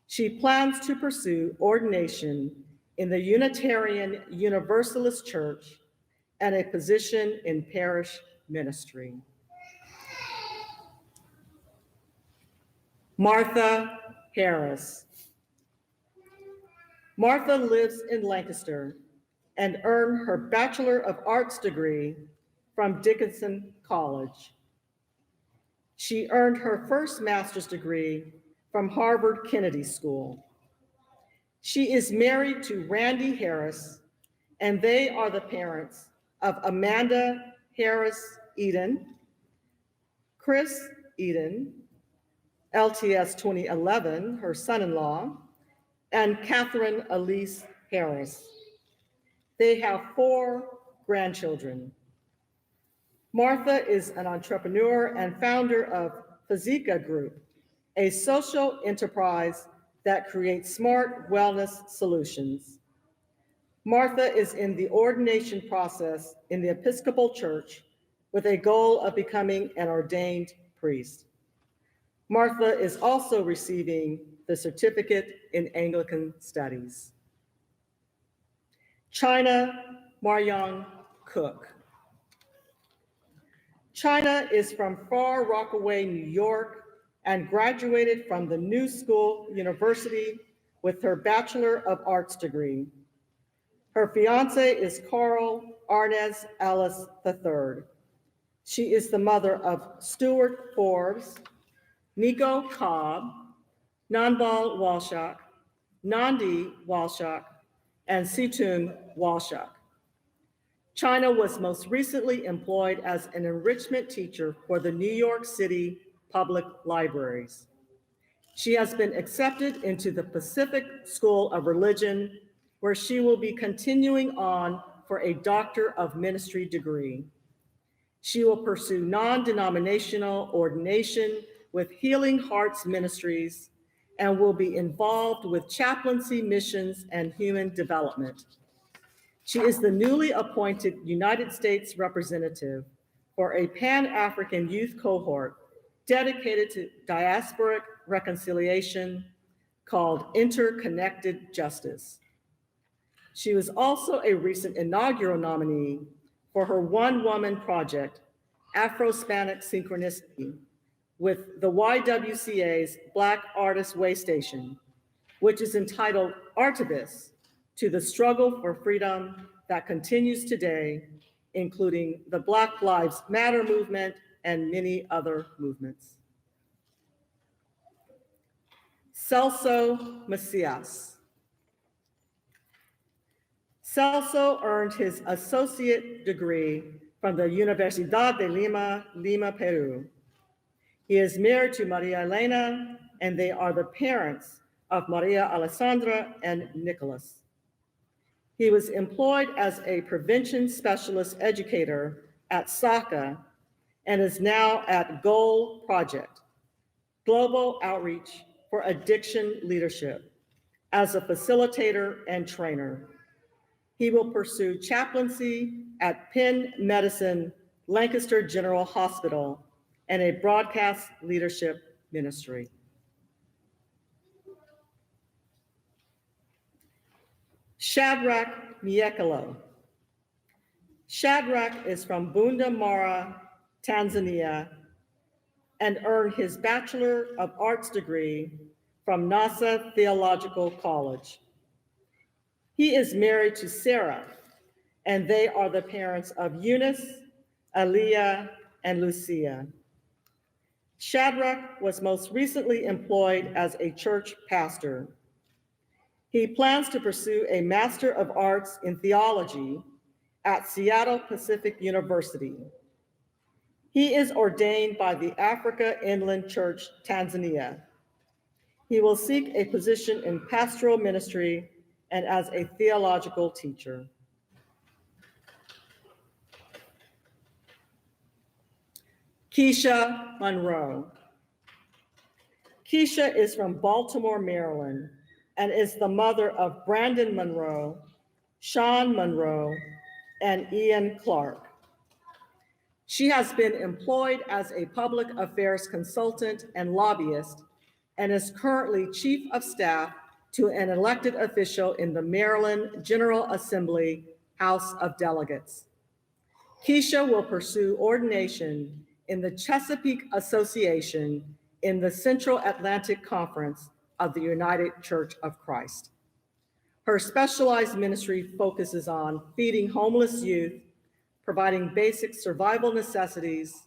She plans to pursue ordination in the Unitarian Universalist Church and a position in parish ministry. Martha Harris. Martha lives in Lancaster and earned her Bachelor of Arts degree from Dickinson College. She earned her first master's degree from Harvard Kennedy School. She is married to Randy Harris, and they are the parents of Amanda Harris Eden, Chris Eden, LTS 2011, her son-in-law, and Catherine Elise Harris. They have 4 grandchildren. Martha is an entrepreneur and founder of Physika Group, a social enterprise that creates smart wellness solutions. Martha is in the ordination process in the Episcopal Church with a goal of becoming an ordained priest. Martha is also receiving the certificate in Anglican Studies. China Maryang Cook. China is from Far Rockaway, New York, and graduated from the New School University with her Bachelor of Arts degree. Her fiance is Carl Arnez Ellis III. She is the mother of Stuart Forbes, Nico Cobb, Nanbal Walshak, Nandi Walshak, and Situn Walshak. China was most recently employed as an enrichment teacher for the New York City Public Libraries. She has been accepted into the Pacific School of Religion, where she will be continuing on for a Doctor of Ministry degree. She will pursue non-denominational ordination with Healing Hearts Ministries and will be involved with chaplaincy missions and human development. She is the newly appointed United States representative for a Pan-African youth cohort dedicated to diasporic reconciliation called Interconnected Justice. She was also a recent inaugural nominee for her one-woman project, Afro-Hispanic Synchronicity, with the YWCA's Black Artist Way Station, which is entitled Artivist, to the struggle for freedom that continues today, including the Black Lives Matter movement and many other movements. Celso Macias. Celso earned his associate degree from the Universidad de Lima, Lima, Peru. He is married to Maria Elena, and they are the parents of Maria Alessandra and Nicholas. He was employed as a prevention specialist educator at SACA and is now at Goal Project, Global Outreach for Addiction Leadership, as a facilitator and trainer. He will pursue chaplaincy at Penn Medicine, Lancaster General Hospital, and a broadcast leadership ministry. Shadrach Miekelo. Shadrach is from Bunda Mara, Tanzania, and earned his Bachelor of Arts degree from NASA Theological College. He is married to Sarah, and they are the parents of Eunice, Aliyah, and Lucia. Shadrach was most recently employed as a church pastor. He plans to pursue a Master of Arts in Theology at Seattle Pacific University. He is ordained by the Africa Inland Church, Tanzania. He will seek a position in pastoral ministry and as a theological teacher. Keisha Monroe. Keisha is from Baltimore, Maryland, and is the mother of Brandon Monroe, Sean Monroe, and Ian Clark. She has been employed as a public affairs consultant and lobbyist and is currently Chief of Staff to an elected official in the Maryland General Assembly House of Delegates. Keisha will pursue ordination in the Chesapeake Association in the Central Atlantic Conference of the United Church of Christ. Her specialized ministry focuses on feeding homeless youth, providing basic survival necessities,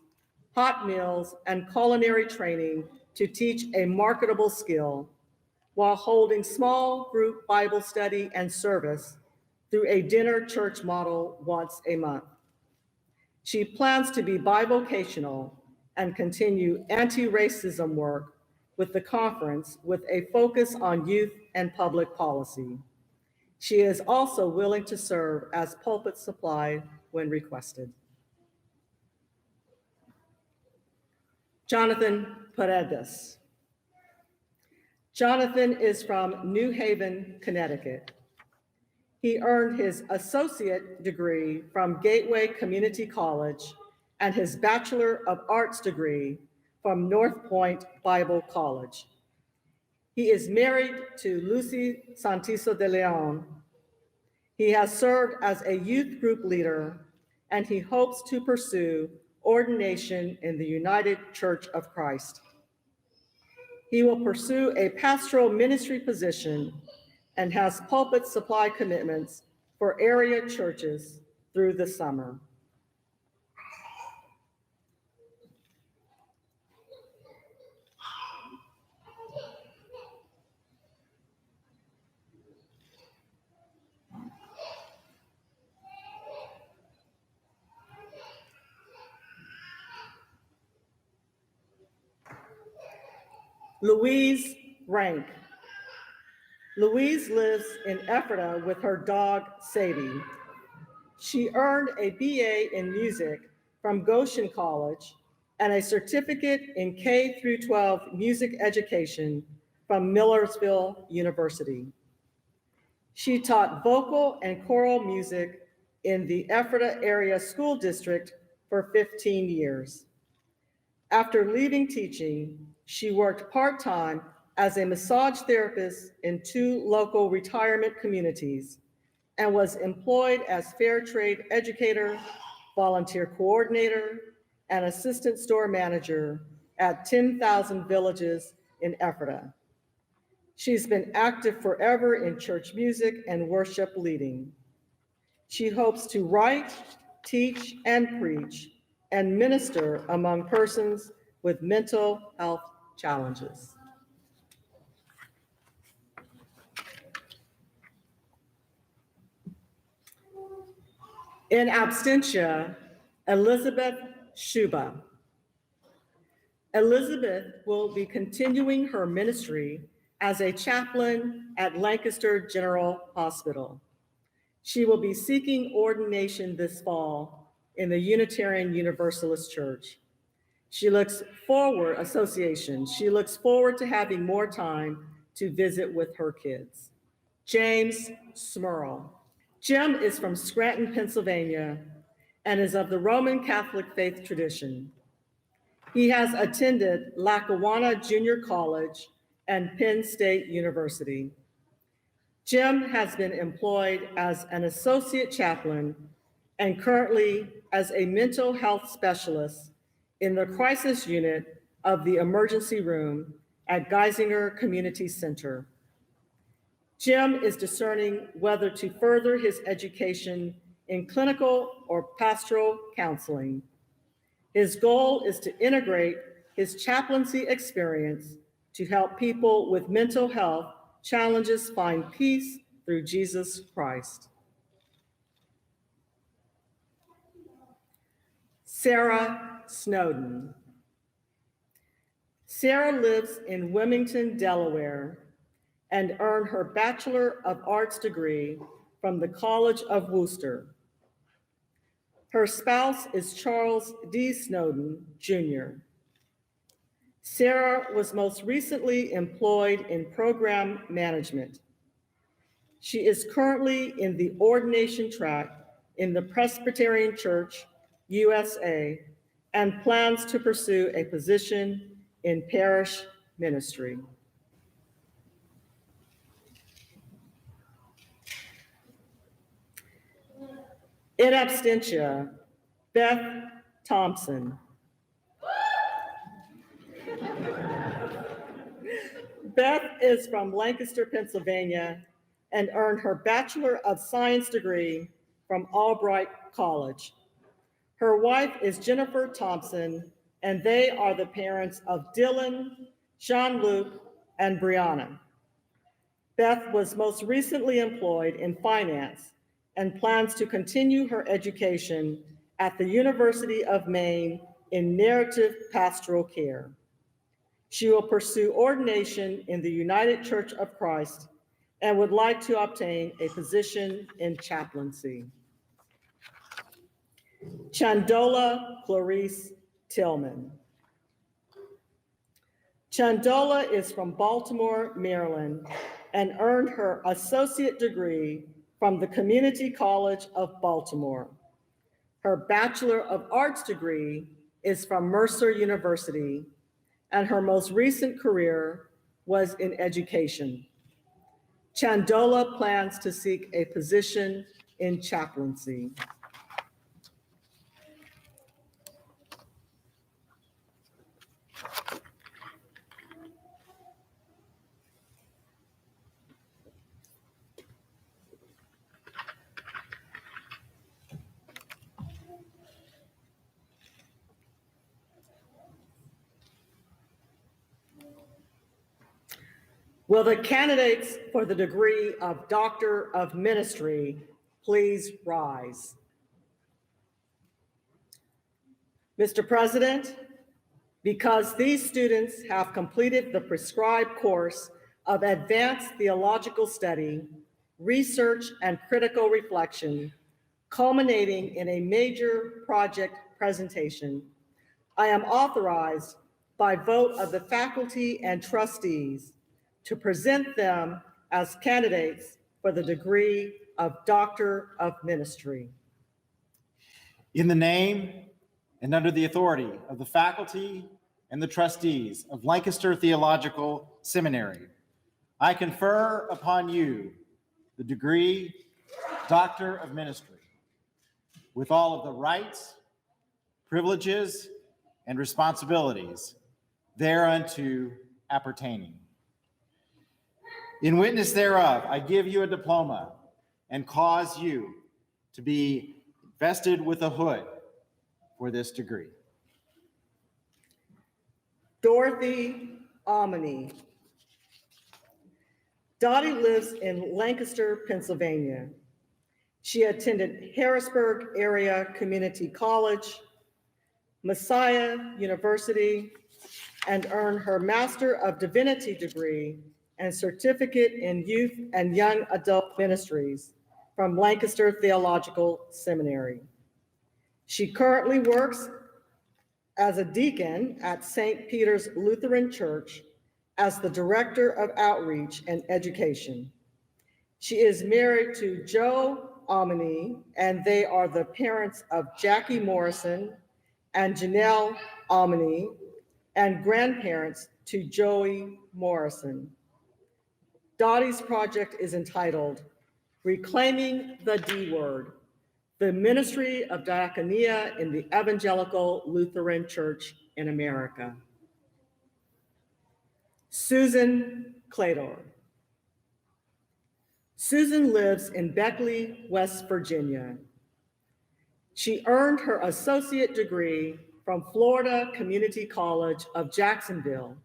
hot meals, and culinary training to teach a marketable skill, while holding small group Bible study and service through a dinner church model once a month. She plans to be bivocational and continue anti-racism work with the conference with a focus on youth and public policy. She is also willing to serve as pulpit supply when requested. Jonathan Paredes. Jonathan is from New Haven, Connecticut. He earned his associate degree from Gateway Community College and his Bachelor of Arts degree from North Point Bible College. He is married to Lucy Santiso de Leon. He has served as a youth group leader, and he hopes to pursue ordination in the United Church of Christ. He will pursue a pastoral ministry position and has pulpit supply commitments for area churches through the summer. Louise Rank. Louise lives in Ephrata with her dog, Sadie. She earned a BA in music from Goshen College and a certificate in K-12 music education from Millersville University. She taught vocal and choral music in the Ephrata Area School District for 15 years. After leaving teaching, she worked part-time as a massage therapist in 2 local retirement communities and was employed as fair trade educator, volunteer coordinator, and assistant store manager at 10,000 Villages in Ephrata. She's been active forever in church music and worship leading. She hopes to write, teach, and preach, and minister among persons with mental health challenges. In absentia, Elizabeth Shuba. Elizabeth will be continuing her ministry as a chaplain at Lancaster General Hospital. She will be seeking ordination this fall in the Unitarian Universalist Church. She looks forward to having more time to visit with her kids. James Smurl. Jim is from Scranton, Pennsylvania, and is of the Roman Catholic faith tradition. He has attended Lackawanna Junior College and Penn State University. Jim has been employed as an associate chaplain and currently as a mental health specialist in the crisis unit of the emergency room at Geisinger Community Center. Jim is discerning whether to further his education in clinical or pastoral counseling. His goal is to integrate his chaplaincy experience to help people with mental health challenges find peace through Jesus Christ. Sarah Snowden. Sarah lives in Wilmington, Delaware, and earned her Bachelor of Arts degree from the College of Worcester. Her spouse is Charles D. Snowden, Jr. Sarah was most recently employed in program management. She is currently in the ordination track in the Presbyterian Church, USA, and plans to pursue a position in parish ministry. In absentia, Beth Thompson. Beth is from Lancaster, Pennsylvania, and earned her Bachelor of Science degree from Albright College. Her wife is Jennifer Thompson, and they are the parents of Dylan, Jean-Luc, and Brianna. Beth was most recently employed in finance and plans to continue her education at the University of Maine in narrative pastoral care. She will pursue ordination in the United Church of Christ and would like to obtain a position in chaplaincy. Chandola Clarice Tillman. Chandola is from Baltimore, Maryland, and earned her associate degree from the Community College of Baltimore. Her Bachelor of Arts degree is from Mercer University, and her most recent career was in education. Chandola plans to seek a position in chaplaincy. Will the candidates for the degree of Doctor of Ministry please rise? Mr. President, because these students have completed the prescribed course of advanced theological study, research, and critical reflection, culminating in a major project presentation, I am authorized by vote of the faculty and trustees to present them as candidates for the degree of Doctor of Ministry. In the name and under the authority of the faculty and the trustees of Lancaster Theological Seminary, I confer upon you the degree Doctor of Ministry with all of the rights, privileges, and responsibilities thereunto appertaining. In witness thereof, I give you a diploma and cause you to be vested with a hood for this degree. Dorothy Omni. Dottie lives in Lancaster, Pennsylvania. She attended Harrisburg Area Community College, Messiah University, and earned her Master of Divinity degree and certificate in youth and young adult ministries from Lancaster Theological Seminary. She currently works as a deacon at St. Peter's Lutheran Church as the Director of Outreach and Education. She is married to Joe Omni, and they are the parents of Jackie Morrison and Janelle Omni, and grandparents to Joey Morrison. Dottie's project is entitled Reclaiming the D Word, the Ministry of Diaconia in the Evangelical Lutheran Church in America. Susan Claytor. Susan lives in Beckley, West Virginia. She earned her associate degree from Florida Community College of Jacksonville,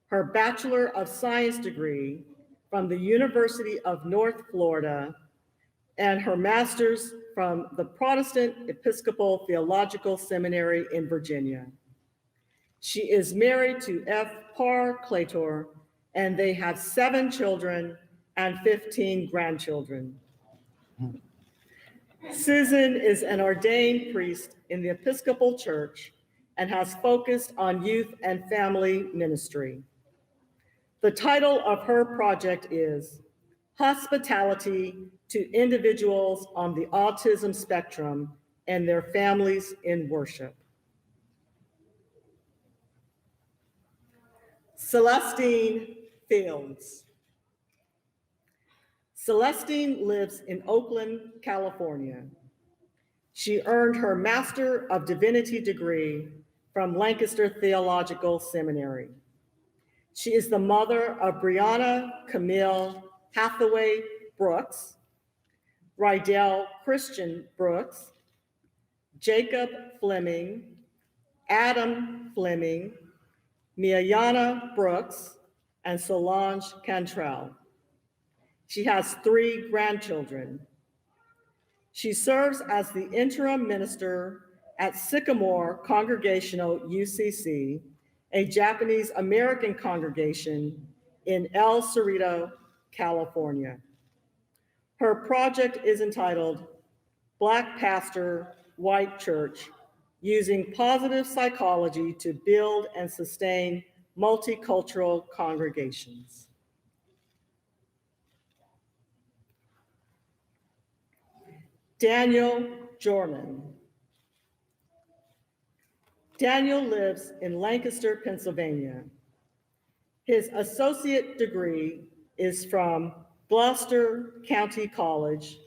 her Bachelor of Science degree from the University of North Florida, and her master's from the Protestant Episcopal Theological Seminary in Virginia. She is married to F. Parr Claytor, and they have 7 children and 15 grandchildren. Susan is an ordained priest in the Episcopal Church and has focused on youth and family ministry. The title of her project is Hospitality to Individuals on the Autism Spectrum and Their Families in Worship. Celestine Fields. Celestine lives in Oakland, California. She earned her Master of Divinity degree from Lancaster Theological Seminary. She is the mother of Brianna Camille Hathaway Brooks, Rydell Christian Brooks, Jacob Fleming, Adam Fleming, Miayana Brooks, and Solange Cantrell. She has 3 grandchildren. She serves as the interim minister at Sycamore Congregational UCC, a Japanese American congregation in El Cerrito, California. Her project is entitled Black Pastor, White Church, Using Positive Psychology to Build and Sustain Multicultural Congregations. Daniel Jorman. Daniel lives in Lancaster, Pennsylvania. His associate degree is from Gloucester County College,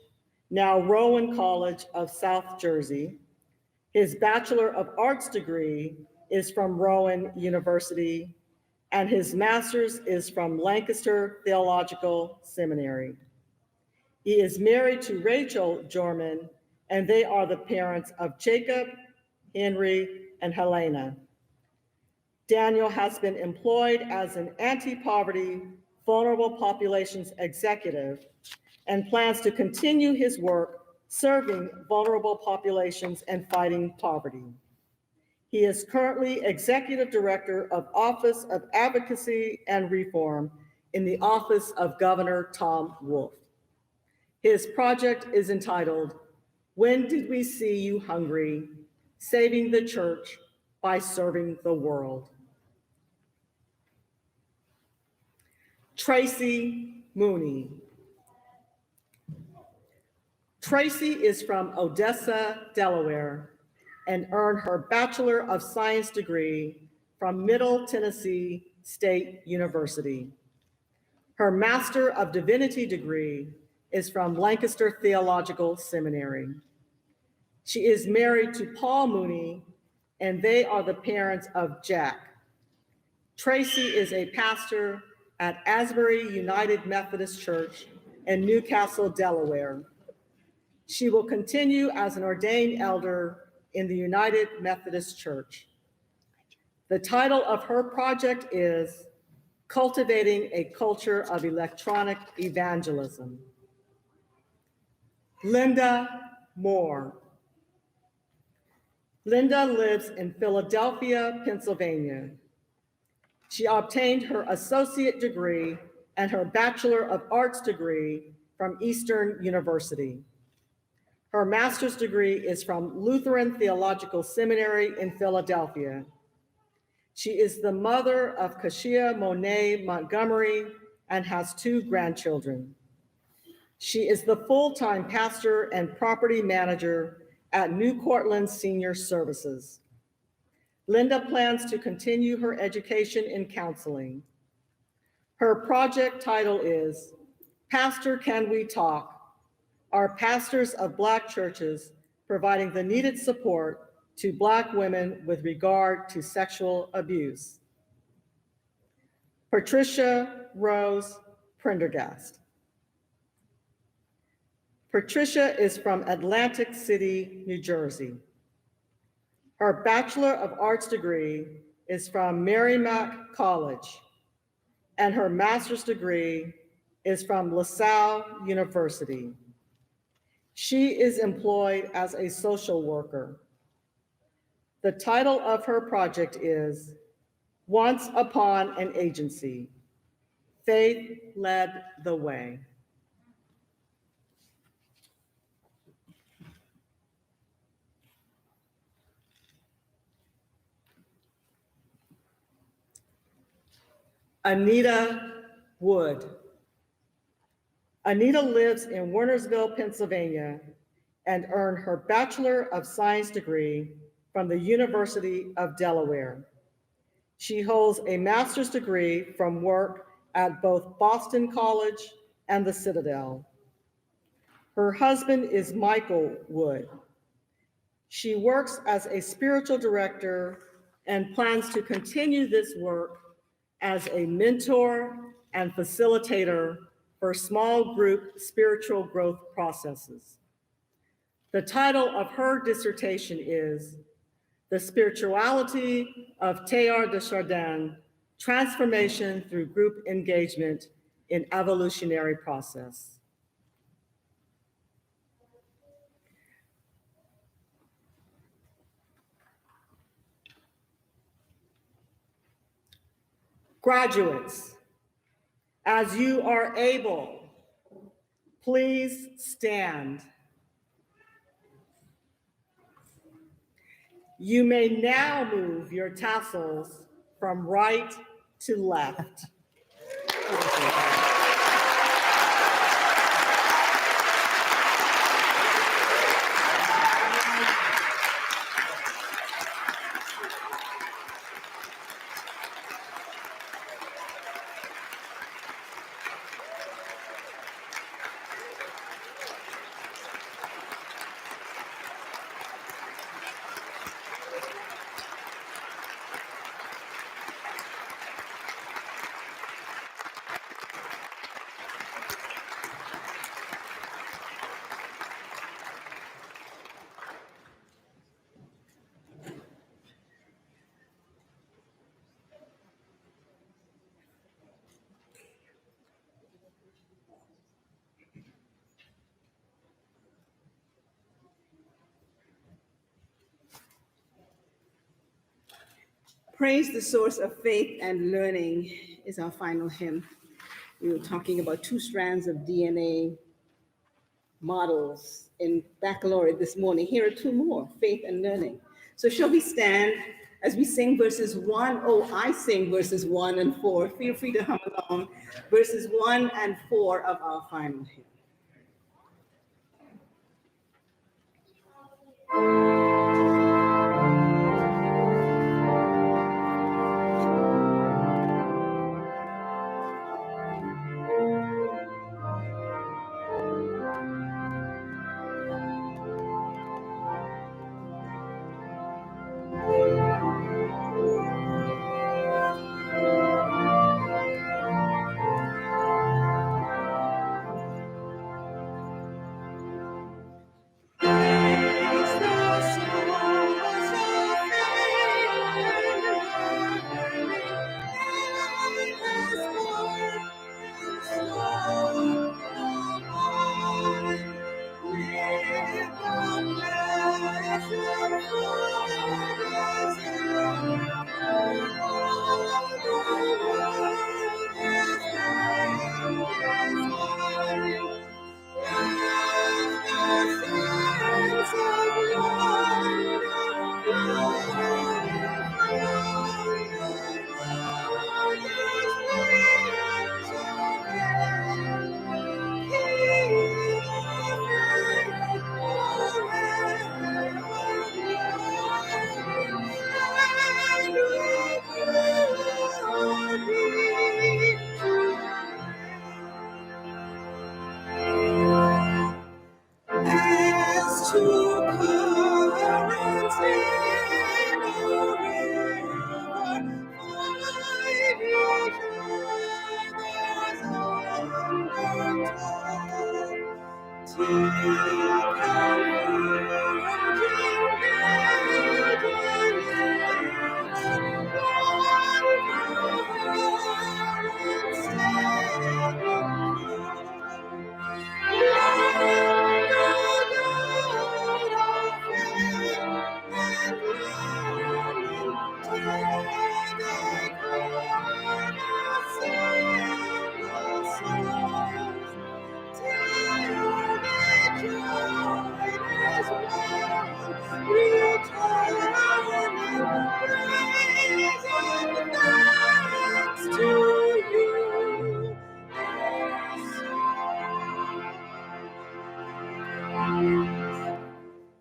now Rowan College of South Jersey. His Bachelor of Arts degree is from Rowan University, and his master's is from Lancaster Theological Seminary. He is married to Rachel Jorman, and they are the parents of Jacob, Henry, and Helena. Daniel has been employed as an anti-poverty, vulnerable populations executive and plans to continue his work serving vulnerable populations and fighting poverty. He is currently Executive Director of Office of Advocacy and Reform in the Office of Governor Tom Wolf. His project is entitled, When Did We See You Hungry? Saving the Church by Serving the World. Tracy Mooney. Tracy is from Odessa, Delaware, and earned her Bachelor of Science degree from Middle Tennessee State University. Her Master of Divinity degree is from Lancaster Theological Seminary. She is married to Paul Mooney, and they are the parents of Jack. Tracy is a pastor at Asbury United Methodist Church in Newcastle, Delaware. She will continue as an ordained elder in the United Methodist Church. The title of her project is Cultivating a Culture of Electronic Evangelism. Linda Moore. Linda lives in Philadelphia, Pennsylvania. She obtained her associate degree and her Bachelor of Arts degree from Eastern University. Her master's degree is from Lutheran Theological Seminary in Philadelphia. She is the mother of Kashia Monet Montgomery and has 2 grandchildren. She is the full-time pastor and property manager at New Cortland Senior Services. Linda plans to continue her education in counseling. Her project title is Pastor Can We Talk? Are pastors of Black churches providing the needed support to Black women with regard to sexual abuse? Patricia Rose Prendergast. Patricia is from Atlantic City, New Jersey. Her Bachelor of Arts degree is from Merrimack College, and her master's degree is from LaSalle University. She is employed as a social worker. The title of her project is Once Upon an Agency, Faith Led the Way. Anita Wood. Anita lives in Wernersville, Pennsylvania, and earned her Bachelor of Science degree from the University of Delaware. She holds a master's degree from work at both Boston College and the Citadel. Her husband is Michael Wood. She works as a spiritual director and plans to continue this work as a mentor and facilitator for small group spiritual growth processes. The title of her dissertation is The Spirituality of Teilhard de Chardin, Transformation Through Group Engagement in Evolutionary Process. Graduates, as you are able, please stand. You may now move your tassels from right to left. Praise the source of faith and learning is our final hymn. We were talking about 2 strands of DNA models in baccalaureate this morning. Here are 2 more, faith and learning. So shall we stand as we sing verses 1? Oh, I sing verses 1 and 4. Feel free to hum along. Verses 1 and 4 of our final hymn.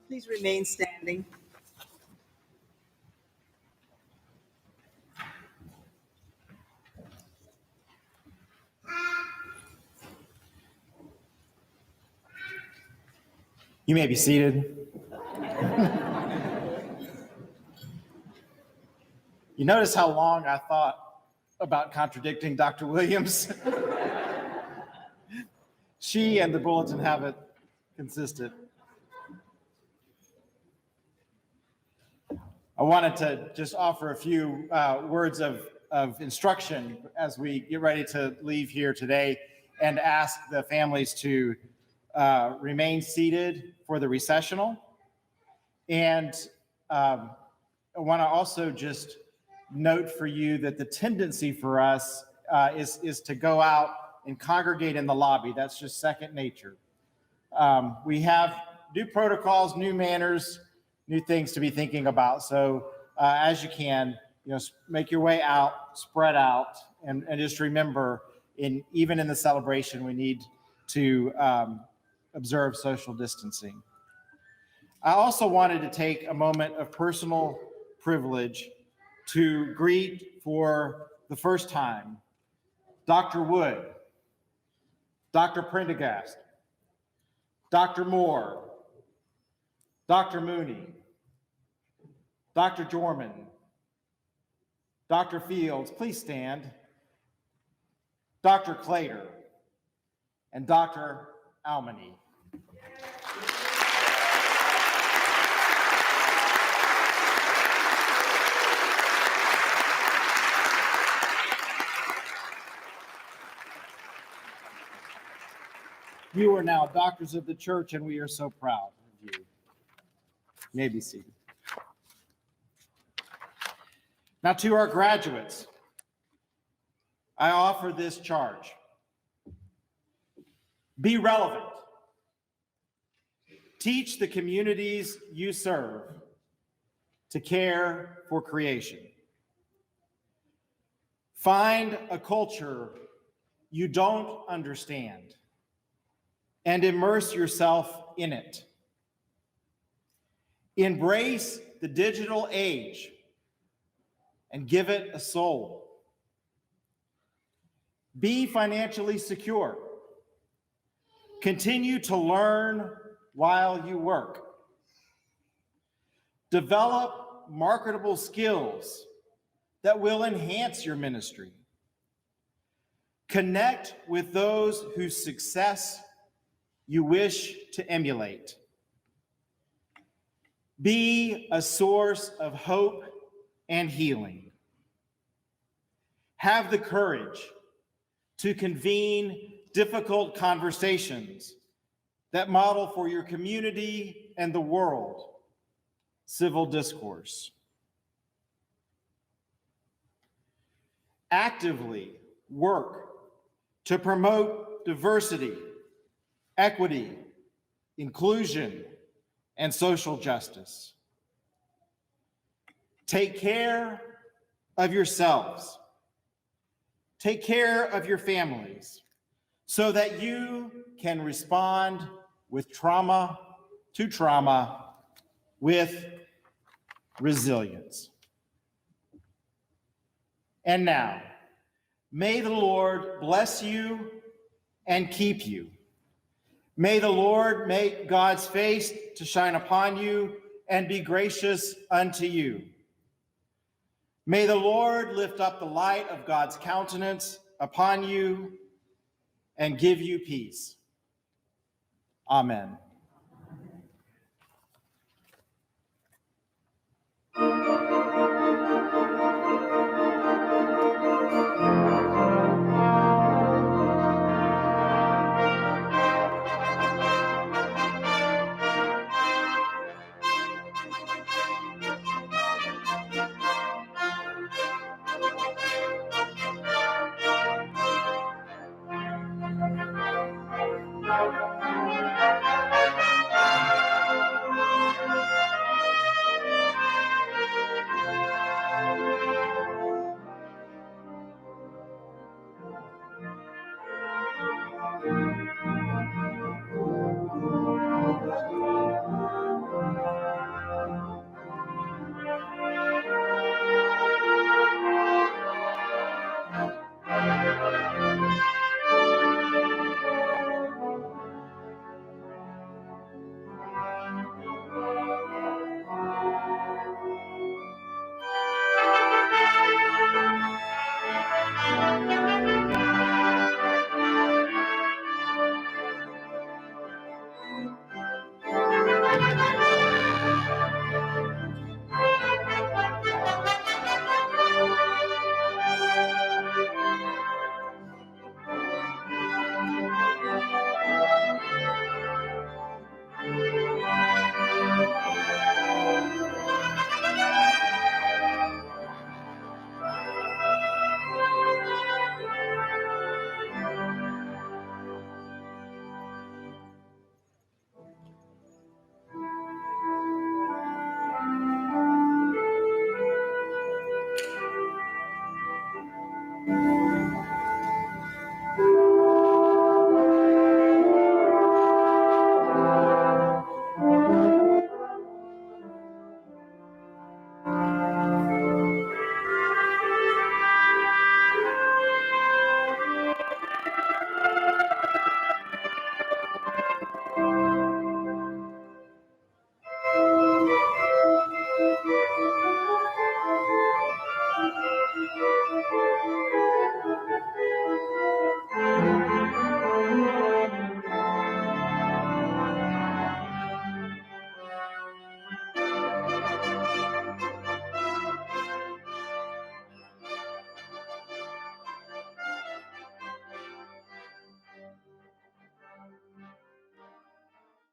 Please remain standing. You may be seated. You notice how long I thought about contradicting Dr. Williams? She and the bulletin have it consistent. I wanted to just offer a few words of instruction as we get ready to leave here today, and ask the families to remain seated for the recessional. And I want to also just note for you that the tendency for us is to go out and congregate in the lobby. That's just second nature. We have new protocols, new manners, new things to be thinking about. So as you can, make your way out, spread out, and just remember, even in the celebration, we need to observe social distancing. I also wanted to take a moment of personal privilege to greet for the first time Dr. Wood, Dr. Prendergast, Dr. Moore, Dr. Mooney, Dr. Jorman, Dr. Fields, please stand, Dr. Clater, and Dr. Almany. You are now doctors of the church, and we are so proud of you. You may be seated. Now, to our graduates, I offer this charge. Be relevant. Teach the communities you serve to care for creation. Find a culture you don't understand and immerse yourself in it. Embrace the digital age and give it a soul. Be financially secure. Continue to learn while you work. Develop marketable skills that will enhance your ministry. Connect with those whose success you wish to emulate. Be a source of hope and healing. Have the courage to convene difficult conversations that model for your community and the world civil discourse. Actively work to promote diversity, equity, inclusion, and social justice. Take care of yourselves. Take care of your families so that you can respond with trauma to trauma with resilience. And now, may the Lord bless you and keep you. May the Lord make God's face to shine upon you and be gracious unto you. May the Lord lift up the light of God's countenance upon you and give you peace. Amen.